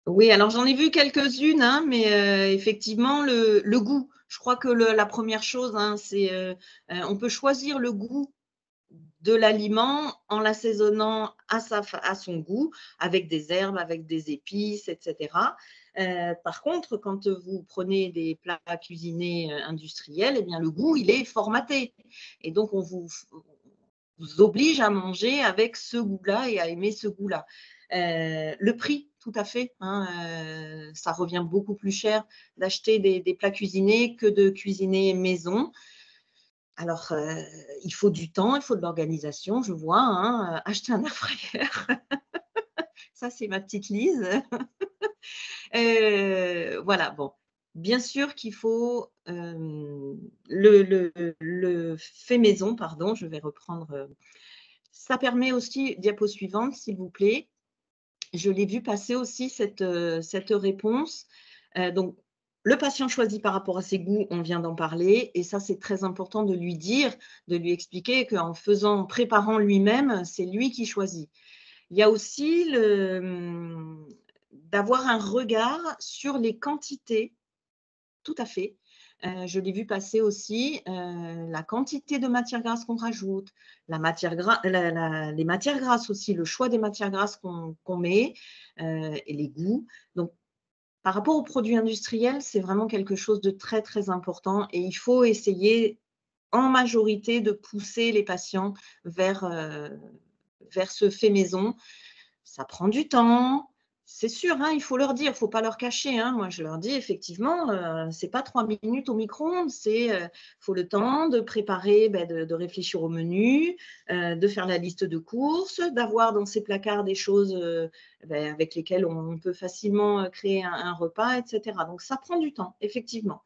Oui, alors j'en ai vu quelques-unes, hein, mais effectivement, le goût. Je crois que la première chose, hein, c'est on peut choisir le goût de l'aliment en l'assaisonnant à son goût, avec des herbes, avec des épices, etc. Par contre, quand vous prenez des plats cuisinés industriels, eh bien, le goût, il est formaté. Et donc, on vous oblige à manger avec ce goût-là et à aimer ce goût-là. Le prix, tout à fait, hein, ça revient beaucoup plus cher d'acheter des plats cuisinés que de cuisiner maison. Alors, il faut du temps, il faut de l'organisation, je vois, hein, acheter un air fryer. Ça, c'est ma petite Lise. Voilà, bon. Bien sûr qu'il faut le fait maison, pardon, je vais reprendre. Ça permet aussi, diapo suivante, s'il vous plaît. Je l'ai vu passer aussi cette réponse. Donc, le patient choisit par rapport à ses goûts, on vient d'en parler, et ça, c'est très important de lui dire, de lui expliquer qu'en préparant lui-même, c'est lui qui choisit. Il y a aussi d'avoir un regard sur les quantités, tout à fait. Je l'ai vu passer aussi, la quantité de matières grasses qu'on rajoute, les matières grasses aussi, le choix des matières grasses qu'on met et les goûts. Donc, par rapport aux produits industriels, c'est vraiment quelque chose de très, très important et il faut essayer en majorité de pousser les patients vers ce fait maison. Ça prend du temps. C'est sûr, hein, il faut leur dire, il ne faut pas leur cacher. Hein. Moi, je leur dis effectivement, ce n'est pas 3 minutes au micro-ondes, faut le temps de préparer, de réfléchir au menu, de faire la liste de courses, d'avoir dans ses placards des choses avec lesquelles on peut facilement créer un repas, etc. Donc, ça prend du temps, effectivement.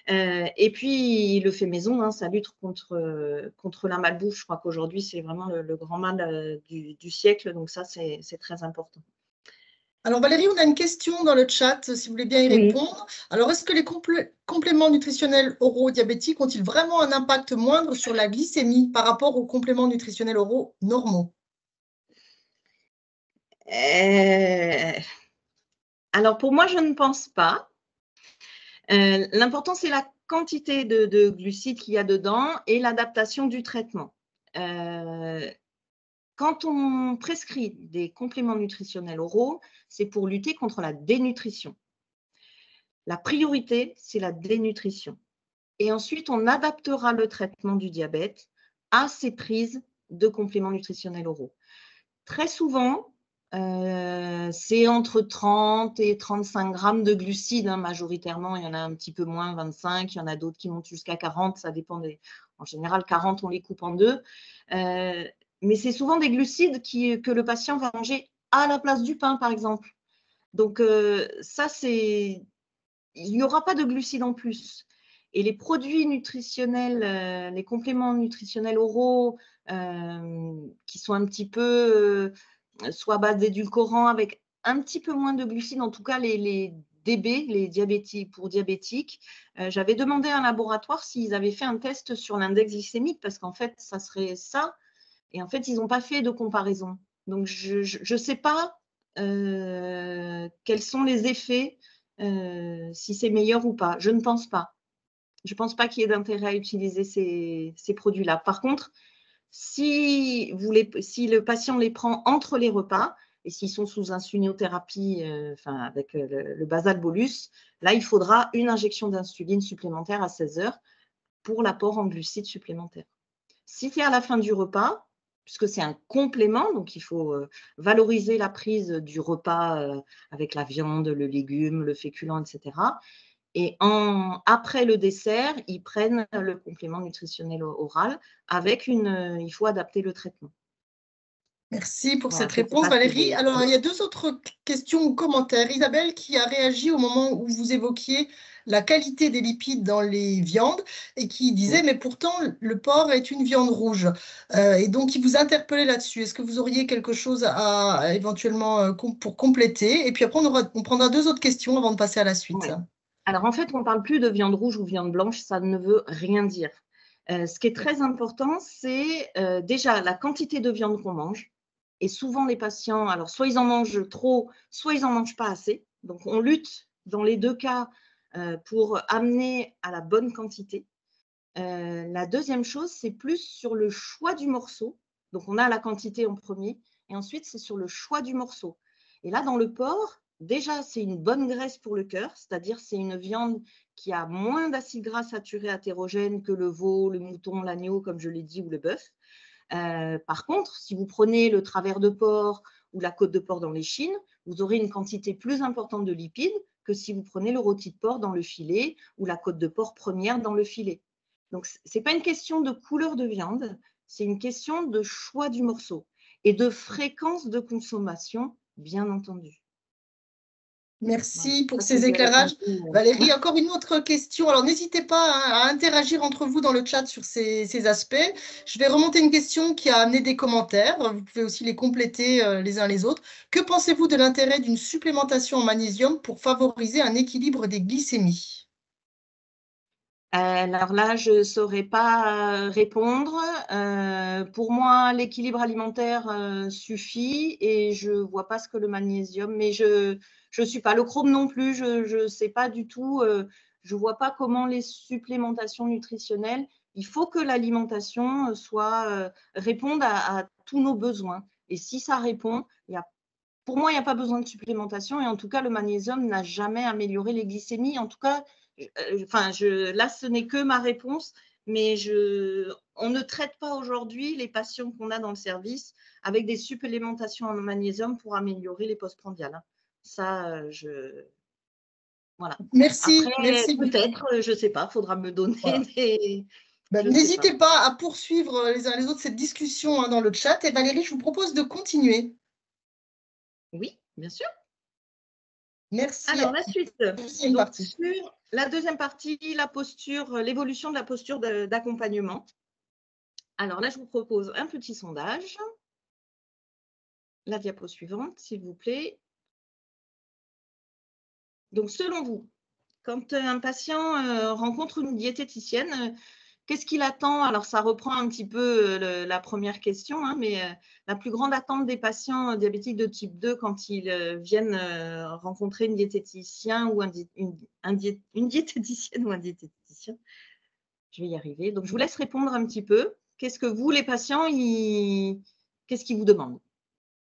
Et puis, le fait maison, hein, ça lutte contre la malbouffe. Je crois qu'aujourd'hui, c'est vraiment le grand mal du siècle. Donc, ça, c'est très important. Alors Valérie, on a une question dans le chat, si vous voulez bien y répondre. Alors, est-ce que les compléments nutritionnels oraux diabétiques ont-ils vraiment un impact moindre sur la glycémie par rapport aux compléments nutritionnels oraux normaux? Alors, pour moi, je ne pense pas. L'important, c'est la quantité de glucides qu'il y a dedans et l'adaptation du traitement. Quand on prescrit des compléments nutritionnels oraux, c'est pour lutter contre la dénutrition. La priorité, c'est la dénutrition. Et ensuite, on adaptera le traitement du diabète à ces prises de compléments nutritionnels oraux. Très souvent, c'est entre 30 et 35 grammes de glucides, hein, majoritairement. Il y en a un petit peu moins, 25. Il y en a d'autres qui montent jusqu'à 40. Ça dépend En général, 40, on les coupe en deux. Mais c'est souvent des glucides que le patient va manger à la place du pain, par exemple. Donc, ça, il n'y aura pas de glucides en plus. Et les produits nutritionnels, les compléments nutritionnels oraux qui sont un petit peu soit à base d'édulcorants avec un petit peu moins de glucides, en tout cas les DB, les diabétiques pour diabétiques. J'avais demandé à un laboratoire s'ils avaient fait un test sur l'index glycémique parce qu'en fait, ça serait ça. Et en fait, ils n'ont pas fait de comparaison. Donc, je ne sais pas quels sont les effets, si c'est meilleur ou pas. Je ne pense pas. Je ne pense pas qu'il y ait d'intérêt à utiliser ces produits-là. Par contre, si le patient les prend entre les repas et s'ils sont sous insulinothérapie, avec le basal bolus, là, il faudra une injection d'insuline supplémentaire à 16 heures pour l'apport en glucides supplémentaires. Si c'est à la fin du repas, puisque c'est un complément, donc il faut valoriser la prise du repas avec la viande, le légume, le féculent, etc. Et après le dessert, ils prennent le complément nutritionnel oral avec il faut adapter le traitement. Merci pour cette réponse, Valérie. Alors, il y a 2 autres questions ou commentaires. Isabelle qui a réagi au moment où vous évoquiez la qualité des lipides dans les viandes et qui disait, mais pourtant, le porc est une viande rouge. Et donc, il vous interpellait là-dessus. Est-ce que vous auriez quelque chose à éventuellement pour compléter? Et puis après, on prendra 2 autres questions avant de passer à la suite. Oui. Alors, en fait, on ne parle plus de viande rouge ou viande blanche, ça ne veut rien dire. Ce qui est très important, c'est déjà la quantité de viande qu'on mange. Et souvent, les patients, alors soit ils en mangent trop, soit ils n'en mangent pas assez. Donc, on lutte dans les 2 cas pour amener à la bonne quantité. La deuxième chose, c'est plus sur le choix du morceau. Donc, on a la quantité en premier. Et ensuite, c'est sur le choix du morceau. Et là, dans le porc, déjà, c'est une bonne graisse pour le cœur, c'est-à-dire c'est une viande qui a moins d'acides gras saturés hétérogènes que le veau, le mouton, l'agneau, comme je l'ai dit, ou le bœuf. Par contre, si vous prenez le travers de porc ou la côte de porc dans l'échine, vous aurez une quantité plus importante de lipides que si vous prenez le rôti de porc dans le filet ou la côte de porc première dans le filet. Donc, ce n'est pas une question de couleur de viande, c'est une question de choix du morceau et de fréquence de consommation, bien entendu. Merci pour ces éclairages. Valérie, encore une autre question. Alors, n'hésitez pas à interagir entre vous dans le chat sur ces aspects. Je vais remonter une question qui a amené des commentaires. Vous pouvez aussi les compléter les uns les autres. Que pensez-vous de l'intérêt d'une supplémentation en magnésium pour favoriser un équilibre des glycémies? Alors là, je ne saurais pas répondre. Pour moi, l'équilibre alimentaire suffit et je ne vois pas ce que le magnésium, mais je ne suis pas le chrome non plus, je ne sais pas du tout, je ne vois pas comment les supplémentations nutritionnelles, il faut que l'alimentation réponde à tous nos besoins. Et si ça répond, pour moi, il n'y a pas besoin de supplémentation et en tout cas, le magnésium n'a jamais amélioré les glycémies. En tout cas, là, ce n'est que ma réponse, mais on ne traite pas aujourd'hui les patients qu'on a dans le service avec des supplémentations en magnésium pour améliorer les postprandiales. Ça, voilà. Merci. Après, merci. peut-être, je ne sais pas, il faudra me donner des… N'hésitez pas à poursuivre les uns les autres cette discussion dans le chat. Et Valérie, je vous propose de continuer. Oui, bien sûr. Merci. Alors, la suite. Sur la deuxième partie, la posture, l'évolution de la posture d'accompagnement. Alors là, je vous propose un petit sondage. La diapo suivante, s'il vous plaît. Donc, selon vous, quand un patient rencontre une diététicienne, qu'est-ce qu'il attend? Alors, ça reprend un petit peu la première question, mais la plus grande attente des patients diabétiques de type 2 quand ils viennent rencontrer une diététicien ou une diététicienne ou un diététicien, je vais y arriver. Donc, je vous laisse répondre un petit peu. Qu'est-ce que vous, les patients, qu'est-ce qu'ils vous demandent?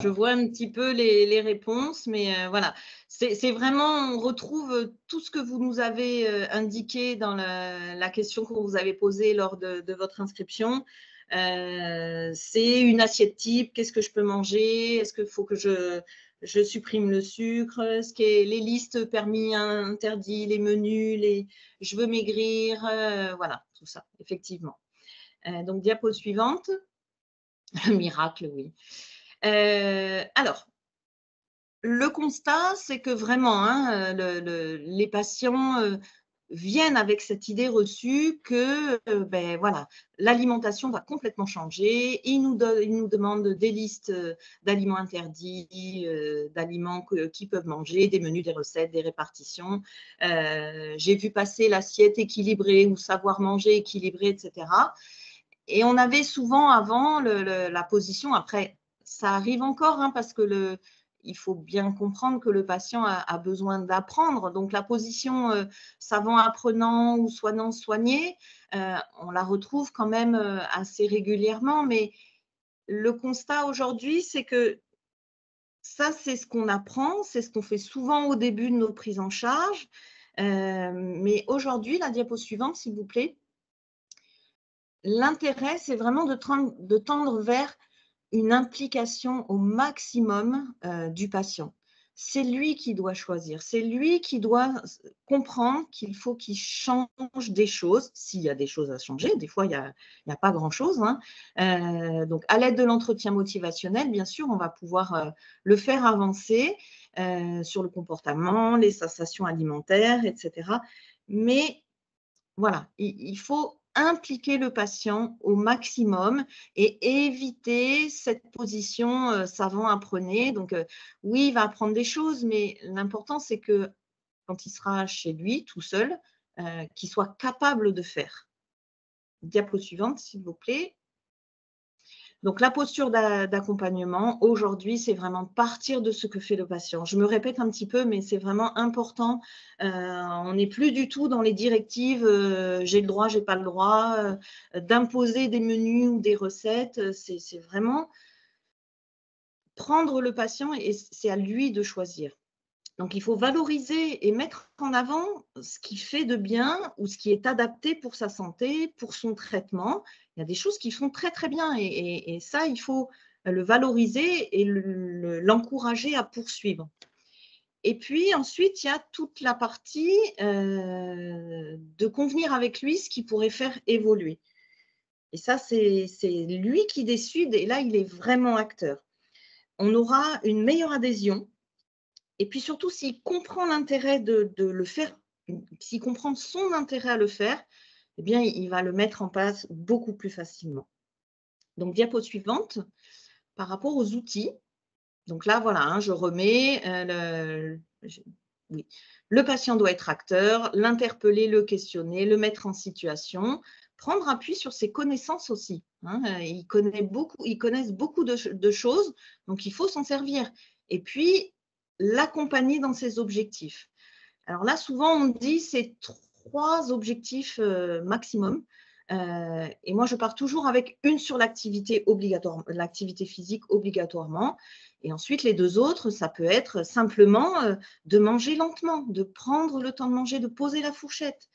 Je vois un petit peu les réponses, mais voilà. C'est vraiment, on retrouve tout ce que vous nous avez indiqué dans la question que vous avez posée lors de votre inscription. C'est une assiette type, qu'est-ce que je peux manger? Est-ce qu'il faut que je supprime le sucre? Les listes permis, interdits, les menus, je veux maigrir, voilà, tout ça, effectivement. Donc, diapo suivante. Miracle, oui. Alors, le constat, c'est que vraiment, les patients viennent avec cette idée reçue que ben, voilà, l'alimentation va complètement changer. Ils nous demandent des listes d'aliments interdits, d'aliments qu'ils peuvent manger, des menus, des recettes, des répartitions. J'ai vu passer l'assiette équilibrée ou savoir manger équilibré, etc. Et on avait souvent avant la position, après, ça arrive encore, hein, parce que il faut bien comprendre que le patient a besoin d'apprendre. Donc, la position savant apprenant ou soignant soigné, on la retrouve quand même assez régulièrement. Mais le constat aujourd'hui, c'est que ça, c'est ce qu'on apprend, c'est ce qu'on fait souvent au début de nos prises en charge. Mais aujourd'hui, la diapo suivante, s'il vous plaît. L'intérêt, c'est vraiment de tendre vers une implication au maximum du patient. C'est lui qui doit choisir, c'est lui qui doit comprendre qu'il faut qu'il change des choses, s'il y a des choses à changer. Des fois, il n'y a pas grand-chose, hein. Donc, à l'aide de l'entretien motivationnel, bien sûr, on va pouvoir le faire avancer sur le comportement, les sensations alimentaires, etc. Mais voilà, il faut impliquer le patient au maximum et éviter cette position savant apprenez. Donc, oui, il va apprendre des choses, mais l'important, c'est que quand il sera chez lui, tout seul, qu'il soit capable de faire. Diapo suivante, s'il vous plaît. Donc, la posture d'accompagnement, aujourd'hui, c'est vraiment partir de ce que fait le patient. Je me répète un petit peu, mais c'est vraiment important. On n'est plus du tout dans les directives j'ai le droit, j'ai pas le droit, d'imposer des menus ou des recettes. C'est vraiment prendre le patient et c'est à lui de choisir. Donc, il faut valoriser et mettre en avant ce qui fait de bien ou ce qui est adapté pour sa santé, pour son traitement. Il y a des choses qui font très, très bien et ça, il faut le valoriser et l'encourager à poursuivre. Et puis ensuite, il y a toute la partie de convenir avec lui ce qui pourrait faire évoluer. Et ça, c'est lui qui décide et là, il est vraiment acteur. On aura une meilleure adhésion. Et puis surtout, s'il comprend l'intérêt de le faire, s'il comprend son intérêt à le faire, eh bien, il va le mettre en place beaucoup plus facilement. Donc, diapo suivante, par rapport aux outils. Donc là, voilà, hein, je remets le patient doit être acteur, l'interpeller, le questionner, le mettre en situation, prendre appui sur ses connaissances aussi. Hein. Ils connaissent beaucoup de choses, donc il faut s'en servir. Et puis, l'accompagner dans ses objectifs. Alors là, souvent, on dit c'est 3 objectifs maximum. Et moi, je pars toujours avec une sur l'activité physique obligatoirement. Et ensuite, les 2 autres, ça peut être simplement de manger lentement, de prendre le temps de manger, de poser la fourchette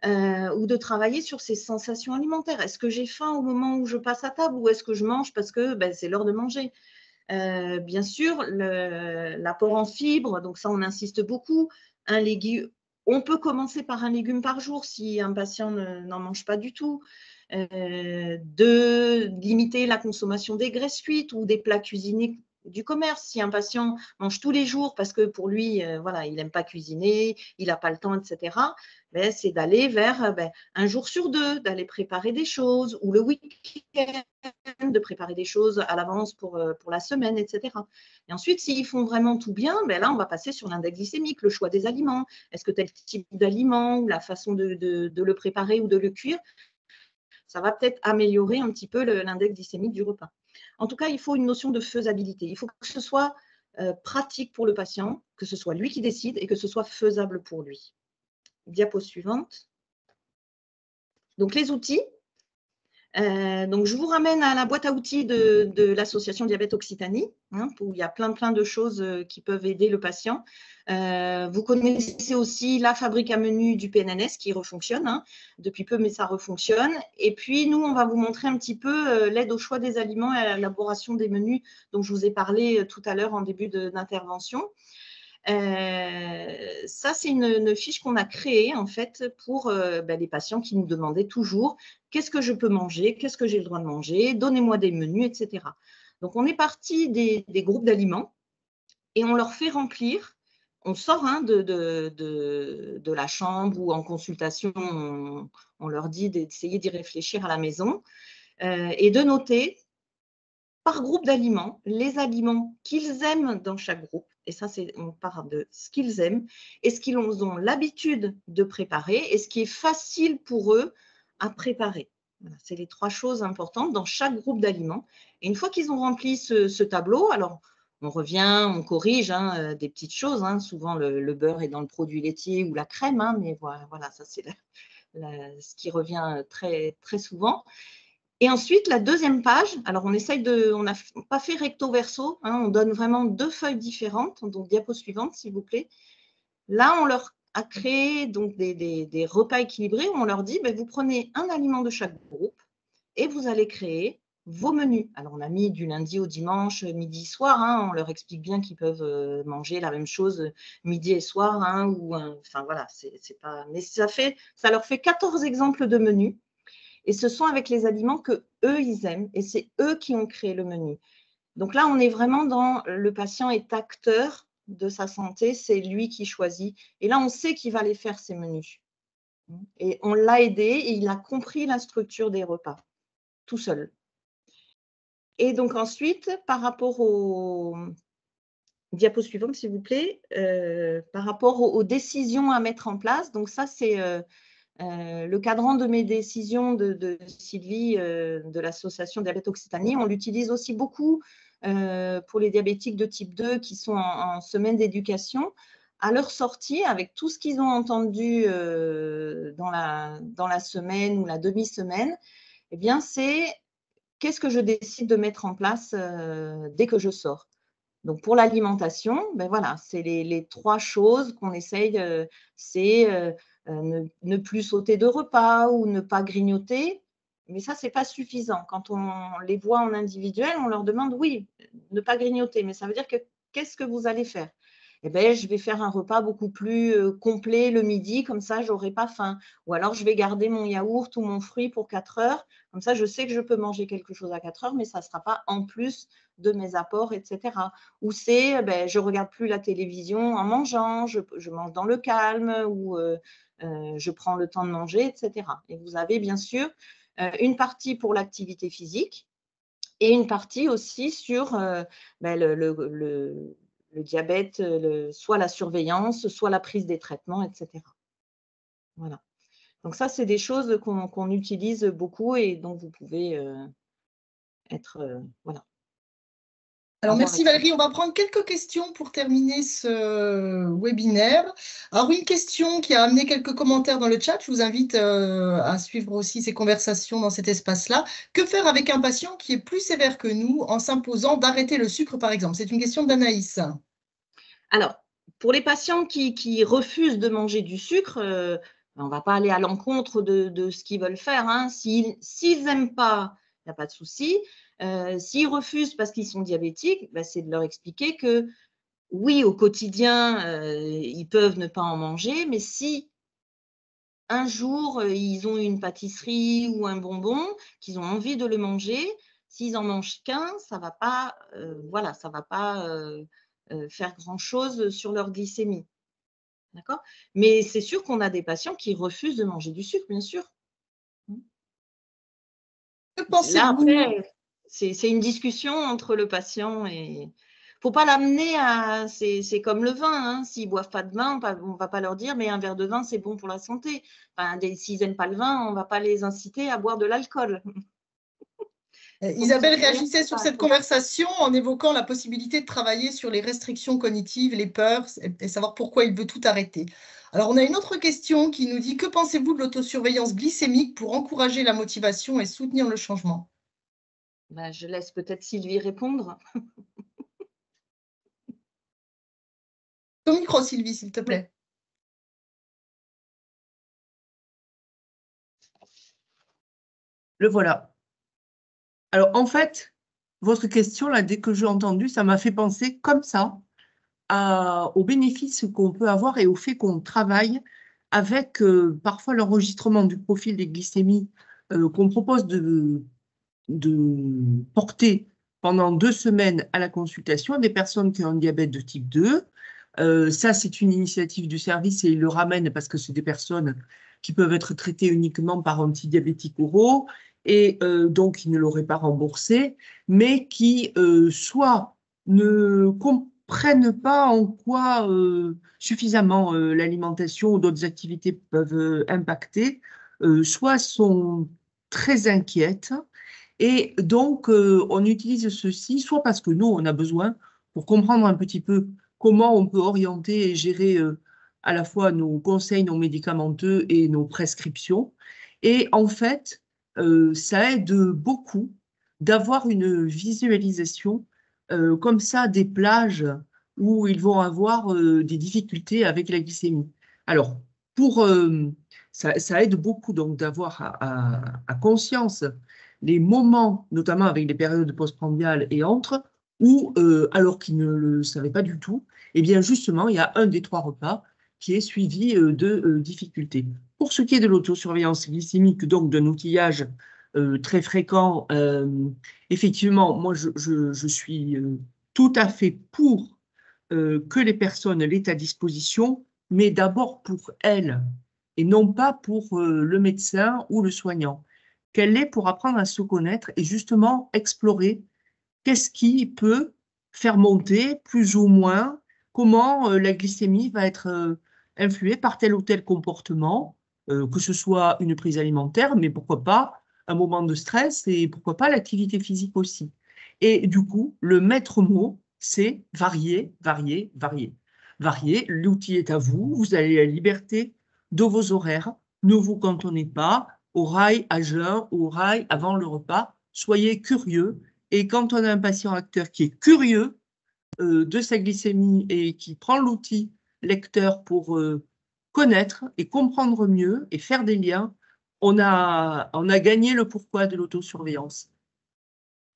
ou de travailler sur ses sensations alimentaires. Est-ce que j'ai faim au moment où je passe à table ou est-ce que je mange parce que c'est l'heure de manger? Bien sûr, l'apport en fibres, donc ça, on insiste beaucoup. Un légume, on peut commencer par un légume par jour si un patient n'en mange pas du tout. De limiter la consommation des graisses cuites ou des plats cuisinés du commerce. Si un patient mange tous les jours parce que pour lui, voilà, il n'aime pas cuisiner, il n'a pas le temps, etc., c'est d'aller vers un jour sur 2, d'aller préparer des choses ou le week-end, de préparer des choses à l'avance pour la semaine, etc. Et ensuite, s'ils font vraiment tout bien, là, on va passer sur l'index glycémique, le choix des aliments. Est-ce que tel type d'aliment ou la façon de le préparer ou de le cuire, ça va peut-être améliorer un petit peu l'index glycémique du repas. En tout cas, il faut une notion de faisabilité. Il faut que ce soit pratique pour le patient, que ce soit lui qui décide et que ce soit faisable pour lui. Diapo suivante. Donc, les outils. Donc, je vous ramène à la boîte à outils de l'association Diabète Occitanie, hein, où il y a plein de choses qui peuvent aider le patient. Vous connaissez aussi la fabrique à menus du PNNS qui refonctionne hein, depuis peu, mais ça refonctionne. Et puis, nous, on va vous montrer un petit peu l'aide au choix des aliments et à l'élaboration des menus dont je vous ai parlé tout à l'heure en début d'intervention. Ça, c'est une fiche qu'on a créée en fait pour les patients qui nous demandaient toujours qu'est-ce que je peux manger, qu'est-ce que j'ai le droit de manger, donnez-moi des menus, etc. Donc, on est parti des groupes d'aliments et on leur fait remplir. on sort hein, de la chambre ou en consultation, on leur dit d'essayer d'y réfléchir à la maison et de noter par groupe d'aliments, les aliments qu'ils aiment dans chaque groupe. Et ça, on parle de ce qu'ils aiment et ce qu'ils ont l'habitude de préparer et ce qui est facile pour eux à préparer. Voilà, c'est les 3 choses importantes dans chaque groupe d'aliments. Et une fois qu'ils ont rempli ce tableau, alors on revient, on corrige hein, des petites choses. Hein. Souvent, le beurre est dans le produit laitier ou la crème, hein, mais voilà, ça c'est ce qui revient très, très souvent. Et ensuite, la deuxième page, alors on n'a pas fait recto verso, hein, on donne vraiment 2 feuilles différentes, donc diapo suivante s'il vous plaît. Là, on leur a créé donc des repas équilibrés où on leur dit, vous prenez un aliment de chaque groupe et vous allez créer vos menus. Alors, on a mis du lundi au dimanche, midi, soir, hein, on leur explique bien qu'ils peuvent manger la même chose midi et soir, hein, enfin voilà, c'est pas, mais ça leur fait 14 exemples de menus. Et ce sont avec les aliments que eux ils aiment et c'est eux qui ont créé le menu. Donc là, on est vraiment dans le patient est acteur de sa santé, c'est lui qui choisit. Et là, on sait qu'il va aller faire ses menus. Et on l'a aidé et il a compris la structure des repas, tout seul. Et donc ensuite, par rapport au diapo suivante, s'il vous plaît, par rapport aux décisions à mettre en place, donc ça, c'est le cadran de mes décisions de Sylvie de l'association Diabète Occitanie. On l'utilise aussi beaucoup pour les diabétiques de type 2 qui sont en semaine d'éducation. À leur sortie, avec tout ce qu'ils ont entendu dans la semaine ou la demi-semaine, eh bien, c'est qu'est-ce que je décide de mettre en place dès que je sors. Donc, pour l'alimentation, voilà, c'est les 3 choses qu'on essaye, c'est ne plus sauter de repas ou ne pas grignoter. Mais ça, ce n'est pas suffisant. Quand on les voit en individuel, on leur demande, oui, ne pas grignoter. Mais ça veut dire que qu'est-ce que vous allez faire? Eh bien, je vais faire un repas beaucoup plus complet le midi, comme ça, je n'aurai pas faim. Ou alors, je vais garder mon yaourt ou mon fruit pour 4 heures. Comme ça, je sais que je peux manger quelque chose à 4 heures, mais ça ne sera pas en plus de mes apports, etc. Ou c'est, je ne regarde plus la télévision en mangeant, je mange dans le calme, ou je prends le temps de manger, etc. Et vous avez bien sûr une partie pour l'activité physique et une partie aussi sur le diabète, soit la surveillance, soit la prise des traitements, etc. Voilà. Donc ça, c'est des choses qu'on utilise beaucoup et dont vous pouvez être… voilà. Alors, merci Valérie. On va prendre quelques questions pour terminer ce webinaire. Alors, une question qui a amené quelques commentaires dans le chat. Je vous invite à suivre aussi ces conversations dans cet espace-là. Que faire avec un patient qui est plus sévère que nous en s'imposant d'arrêter le sucre, par exemple? C'est une question d'Anaïs. Alors, pour les patients qui refusent de manger du sucre, on ne va pas aller à l'encontre de ce qu'ils veulent faire. Hein. S'ils n'aiment pas, il n'y a pas de souci. S'ils refusent parce qu'ils sont diabétiques, c'est de leur expliquer que oui, au quotidien, ils peuvent ne pas en manger, mais si un jour, ils ont une pâtisserie ou un bonbon, qu'ils ont envie de le manger, s'ils en mangent qu'un, ça ne va pas, ça va pas faire grand-chose sur leur glycémie. D'accord ? Mais c'est sûr qu'on a des patients qui refusent de manger du sucre, bien sûr. Que pensez-vous ? Là, après, c'est une discussion entre le patient et… Il ne faut pas l'amener à… C'est comme le vin. Hein. S'ils ne boivent pas de vin, on ne va pas leur dire « mais un verre de vin, c'est bon pour la santé ». Enfin, s'ils n'aiment pas le vin, on ne va pas les inciter à boire de l'alcool. Isabelle réagissait sur cette conversation en évoquant la possibilité de travailler sur les restrictions cognitives, les peurs, et savoir pourquoi il veut tout arrêter. Alors, on a une autre question qui nous dit « Que pensez-vous de l'autosurveillance glycémique pour encourager la motivation et soutenir le changement ?» Je laisse peut-être Sylvie répondre. Ton micro, Sylvie, s'il te plaît. Le voilà. Alors, en fait, votre question, là, dès que j'ai entendu, ça m'a fait penser comme ça aux bénéfices qu'on peut avoir et au fait qu'on travaille avec parfois l'enregistrement du profil des glycémies qu'on propose de porter pendant 2 semaines à la consultation à des personnes qui ont un diabète de type 2 Ça, c'est une initiative du service et ils le ramènent parce que c'est des personnes qui peuvent être traitées uniquement par antidiabétiques oraux et donc qui ne l'auraient pas remboursé, mais qui soit ne comprennent pas en quoi suffisamment l'alimentation ou d'autres activités peuvent impacter, soit sont très inquiètes. Et donc, on utilise ceci soit parce que nous, on a besoin pour comprendre un petit peu comment on peut orienter et gérer à la fois nos conseils, nos médicamenteux et nos prescriptions. Et en fait, ça aide beaucoup d'avoir une visualisation comme ça des plages où ils vont avoir des difficultés avec la glycémie. Alors, pour, ça aide beaucoup donc d'avoir à conscience les moments, notamment avec les périodes postprandiales et autres, où, alors qu'ils ne le savaient pas du tout, eh bien justement, il y a un des 3 repas qui est suivi de difficultés. Pour ce qui est de l'autosurveillance glycémique, donc d'un outillage très fréquent, effectivement, moi, je suis tout à fait pour que les personnes l'aient à disposition, mais d'abord pour elles, et non pas pour le médecin ou le soignant. Qu'elle l'ait pour apprendre à se connaître et justement explorer qu'est-ce qui peut faire monter plus ou moins, comment la glycémie va être influée par tel ou tel comportement, que ce soit une prise alimentaire, mais pourquoi pas un moment de stress et pourquoi pas l'activité physique aussi. Et du coup, le maître mot, c'est varier, varier, varier. Varier, l'outil est à vous, vous avez la liberté de vos horaires, ne vous cantonnez pas au rail à jeun ou au rail avant le repas, soyez curieux. Et quand on a un patient acteur qui est curieux de sa glycémie et qui prend l'outil lecteur pour connaître et comprendre mieux et faire des liens, on a gagné le pourquoi de l'autosurveillance.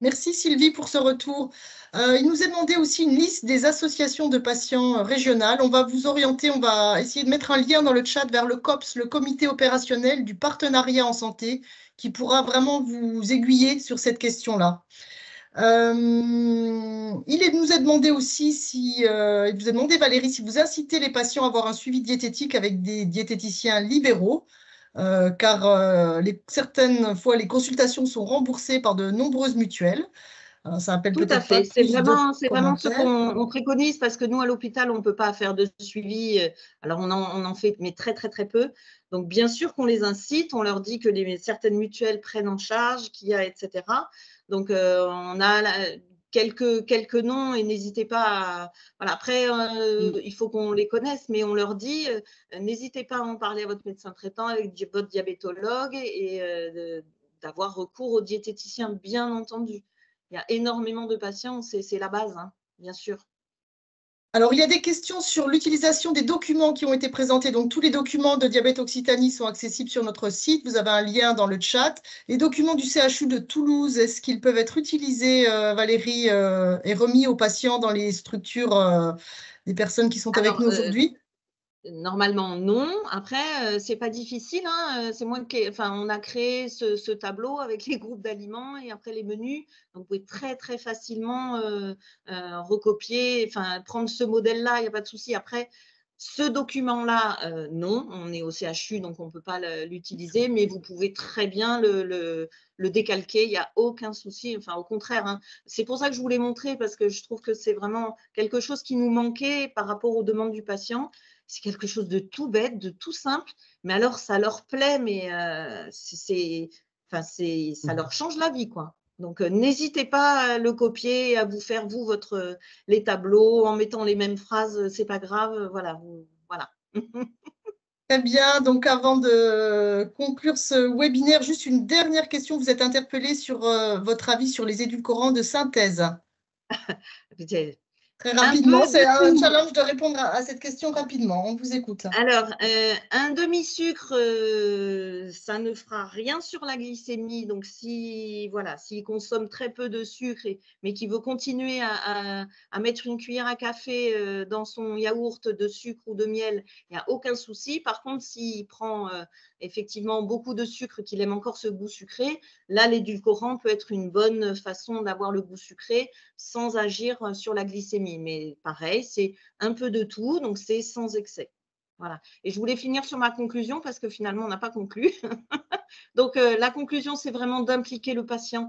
Merci Sylvie pour ce retour. Il nous est demandé aussi une liste des associations de patients régionales. On va vous orienter, on va essayer de mettre un lien dans le chat vers le COPS, le comité opérationnel du partenariat en santé, qui pourra vraiment vous aiguiller sur cette question-là. Nous est demandé aussi il vous est demandé Valérie, si vous incitez les patients à avoir un suivi diététique avec des diététiciens libéraux, car certaines fois les consultations sont remboursées par de nombreuses mutuelles. Ça appelle Tout à peut-être pas fait. C'est plus de vraiment ce commentaires. qu'on préconise parce que nous, à l'hôpital, on ne peut pas faire de suivi. Alors, on en fait, mais très, très, très peu. Donc, bien sûr qu'on les incite. On leur dit que certaines mutuelles prennent en charge, qu'il y a, etc. Donc, on a quelques noms et n'hésitez pas à… Voilà. Après, il faut qu'on les connaisse, mais on leur dit, n'hésitez pas à en parler à votre médecin traitant, avec votre diabétologue et d'avoir recours au diététicien, bien entendu. Il y a énormément de patients, c'est la base, hein, bien sûr. Alors, il y a des questions sur l'utilisation des documents qui ont été présentés. Donc, tous les documents de Diabète Occitanie sont accessibles sur notre site. Vous avez un lien dans le chat. Les documents du CHU de Toulouse, est-ce qu'ils peuvent être utilisés, Valérie, et remis aux patients dans les structures des personnes qui sont avec nous aujourd'hui? Normalement, non. Après, c'est pas difficile, hein. C'est moi on a créé ce tableau avec les groupes d'aliments et après les menus. Donc, vous pouvez très, très facilement recopier, prendre ce modèle-là, il n'y a pas de souci. Après, ce document-là, non, on est au CHU, donc on ne peut pas l'utiliser, mais vous pouvez très bien le décalquer, il n'y a aucun souci. Enfin, au contraire, hein. C'est pour ça que je vous l'ai montré, parce que je trouve que c'est vraiment quelque chose qui nous manquait par rapport aux demandes du patient. C'est quelque chose de tout bête, de tout simple, mais alors ça leur plaît, mais ça leur change la vie, quoi. Donc, n'hésitez pas à le copier, à vous faire, vous, les tableaux en mettant les mêmes phrases, c'est pas grave, voilà. Voilà. Très bien. Donc, avant de conclure ce webinaire, juste une dernière question. Vous êtes interpellé sur votre avis sur les édulcorants de synthèse. Très rapidement, c'est un challenge de répondre à cette question rapidement. On vous écoute. Alors, un demi-sucre, ça ne fera rien sur la glycémie. Donc, s'il consomme très peu de sucre, mais qu'il veut continuer à mettre une cuillère à café dans son yaourt de sucre ou de miel, il n'y a aucun souci. Par contre, s'il prend effectivement beaucoup de sucre, qu'il aime encore ce goût sucré, là, l'édulcorant peut être une bonne façon d'avoir le goût sucré sans agir sur la glycémie. Mais pareil, c'est un peu de tout, donc c'est sans excès. Voilà. Et je voulais finir sur ma conclusion parce que finalement, on n'a pas conclu. Donc, la conclusion, c'est vraiment d'impliquer le patient.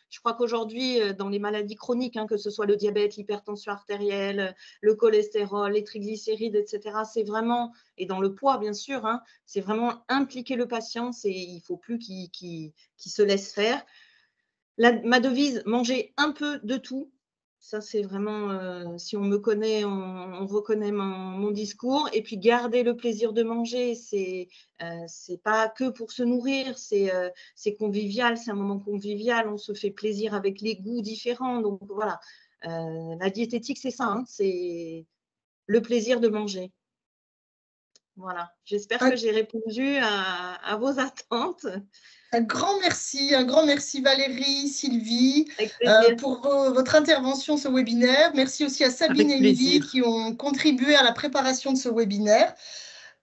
Je crois qu'aujourd'hui, dans les maladies chroniques, que ce soit le diabète, l'hypertension artérielle, le cholestérol, les triglycérides, etc., c'est vraiment, et dans le poids, bien sûr, c'est vraiment impliquer le patient. Il ne faut plus qu'il se laisse faire. Ma devise, manger un peu de tout. Ça, c'est vraiment, si on me connaît, on reconnaît mon discours. Et puis, garder le plaisir de manger, c'est pas que pour se nourrir, c'est convivial, c'est un moment convivial, on se fait plaisir avec les goûts différents. Donc, voilà, la diététique, c'est ça, c'est le plaisir de manger. Voilà, j'espère que j'ai répondu à vos attentes. Un grand merci Valérie, Sylvie, pour votre intervention ce webinaire. Merci aussi à Sabine et Émilie qui ont contribué à la préparation de ce webinaire.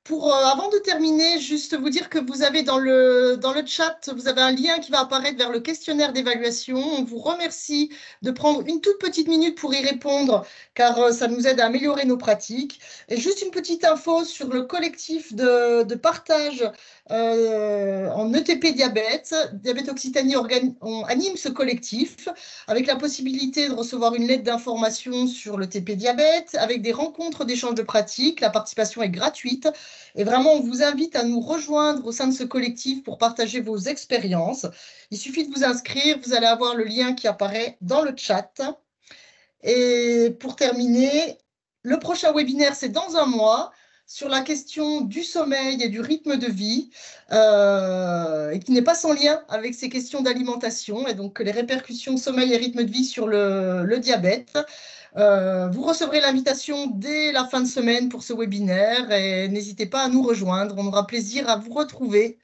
Avant de terminer, juste vous dire que vous avez dans le chat, vous avez un lien qui va apparaître vers le questionnaire d'évaluation. On vous remercie de prendre une toute petite minute pour y répondre, car ça nous aide à améliorer nos pratiques. Et juste une petite info sur le collectif de partage en ETP Diabète. Diabète Occitanie on anime ce collectif avec la possibilité de recevoir une lettre d'information sur le TP Diabète, avec des rencontres d'échange de pratiques. La participation est gratuite. Et vraiment, on vous invite à nous rejoindre au sein de ce collectif pour partager vos expériences. Il suffit de vous inscrire, vous allez avoir le lien qui apparaît dans le chat. Et pour terminer, le prochain webinaire, c'est dans un mois, sur la question du sommeil et du rythme de vie, et qui n'est pas sans lien avec ces questions d'alimentation, et donc les répercussions sommeil et rythme de vie sur le diabète. Vous recevrez l'invitation dès la fin de semaine pour ce webinaire et n'hésitez pas à nous rejoindre. On aura plaisir à vous retrouver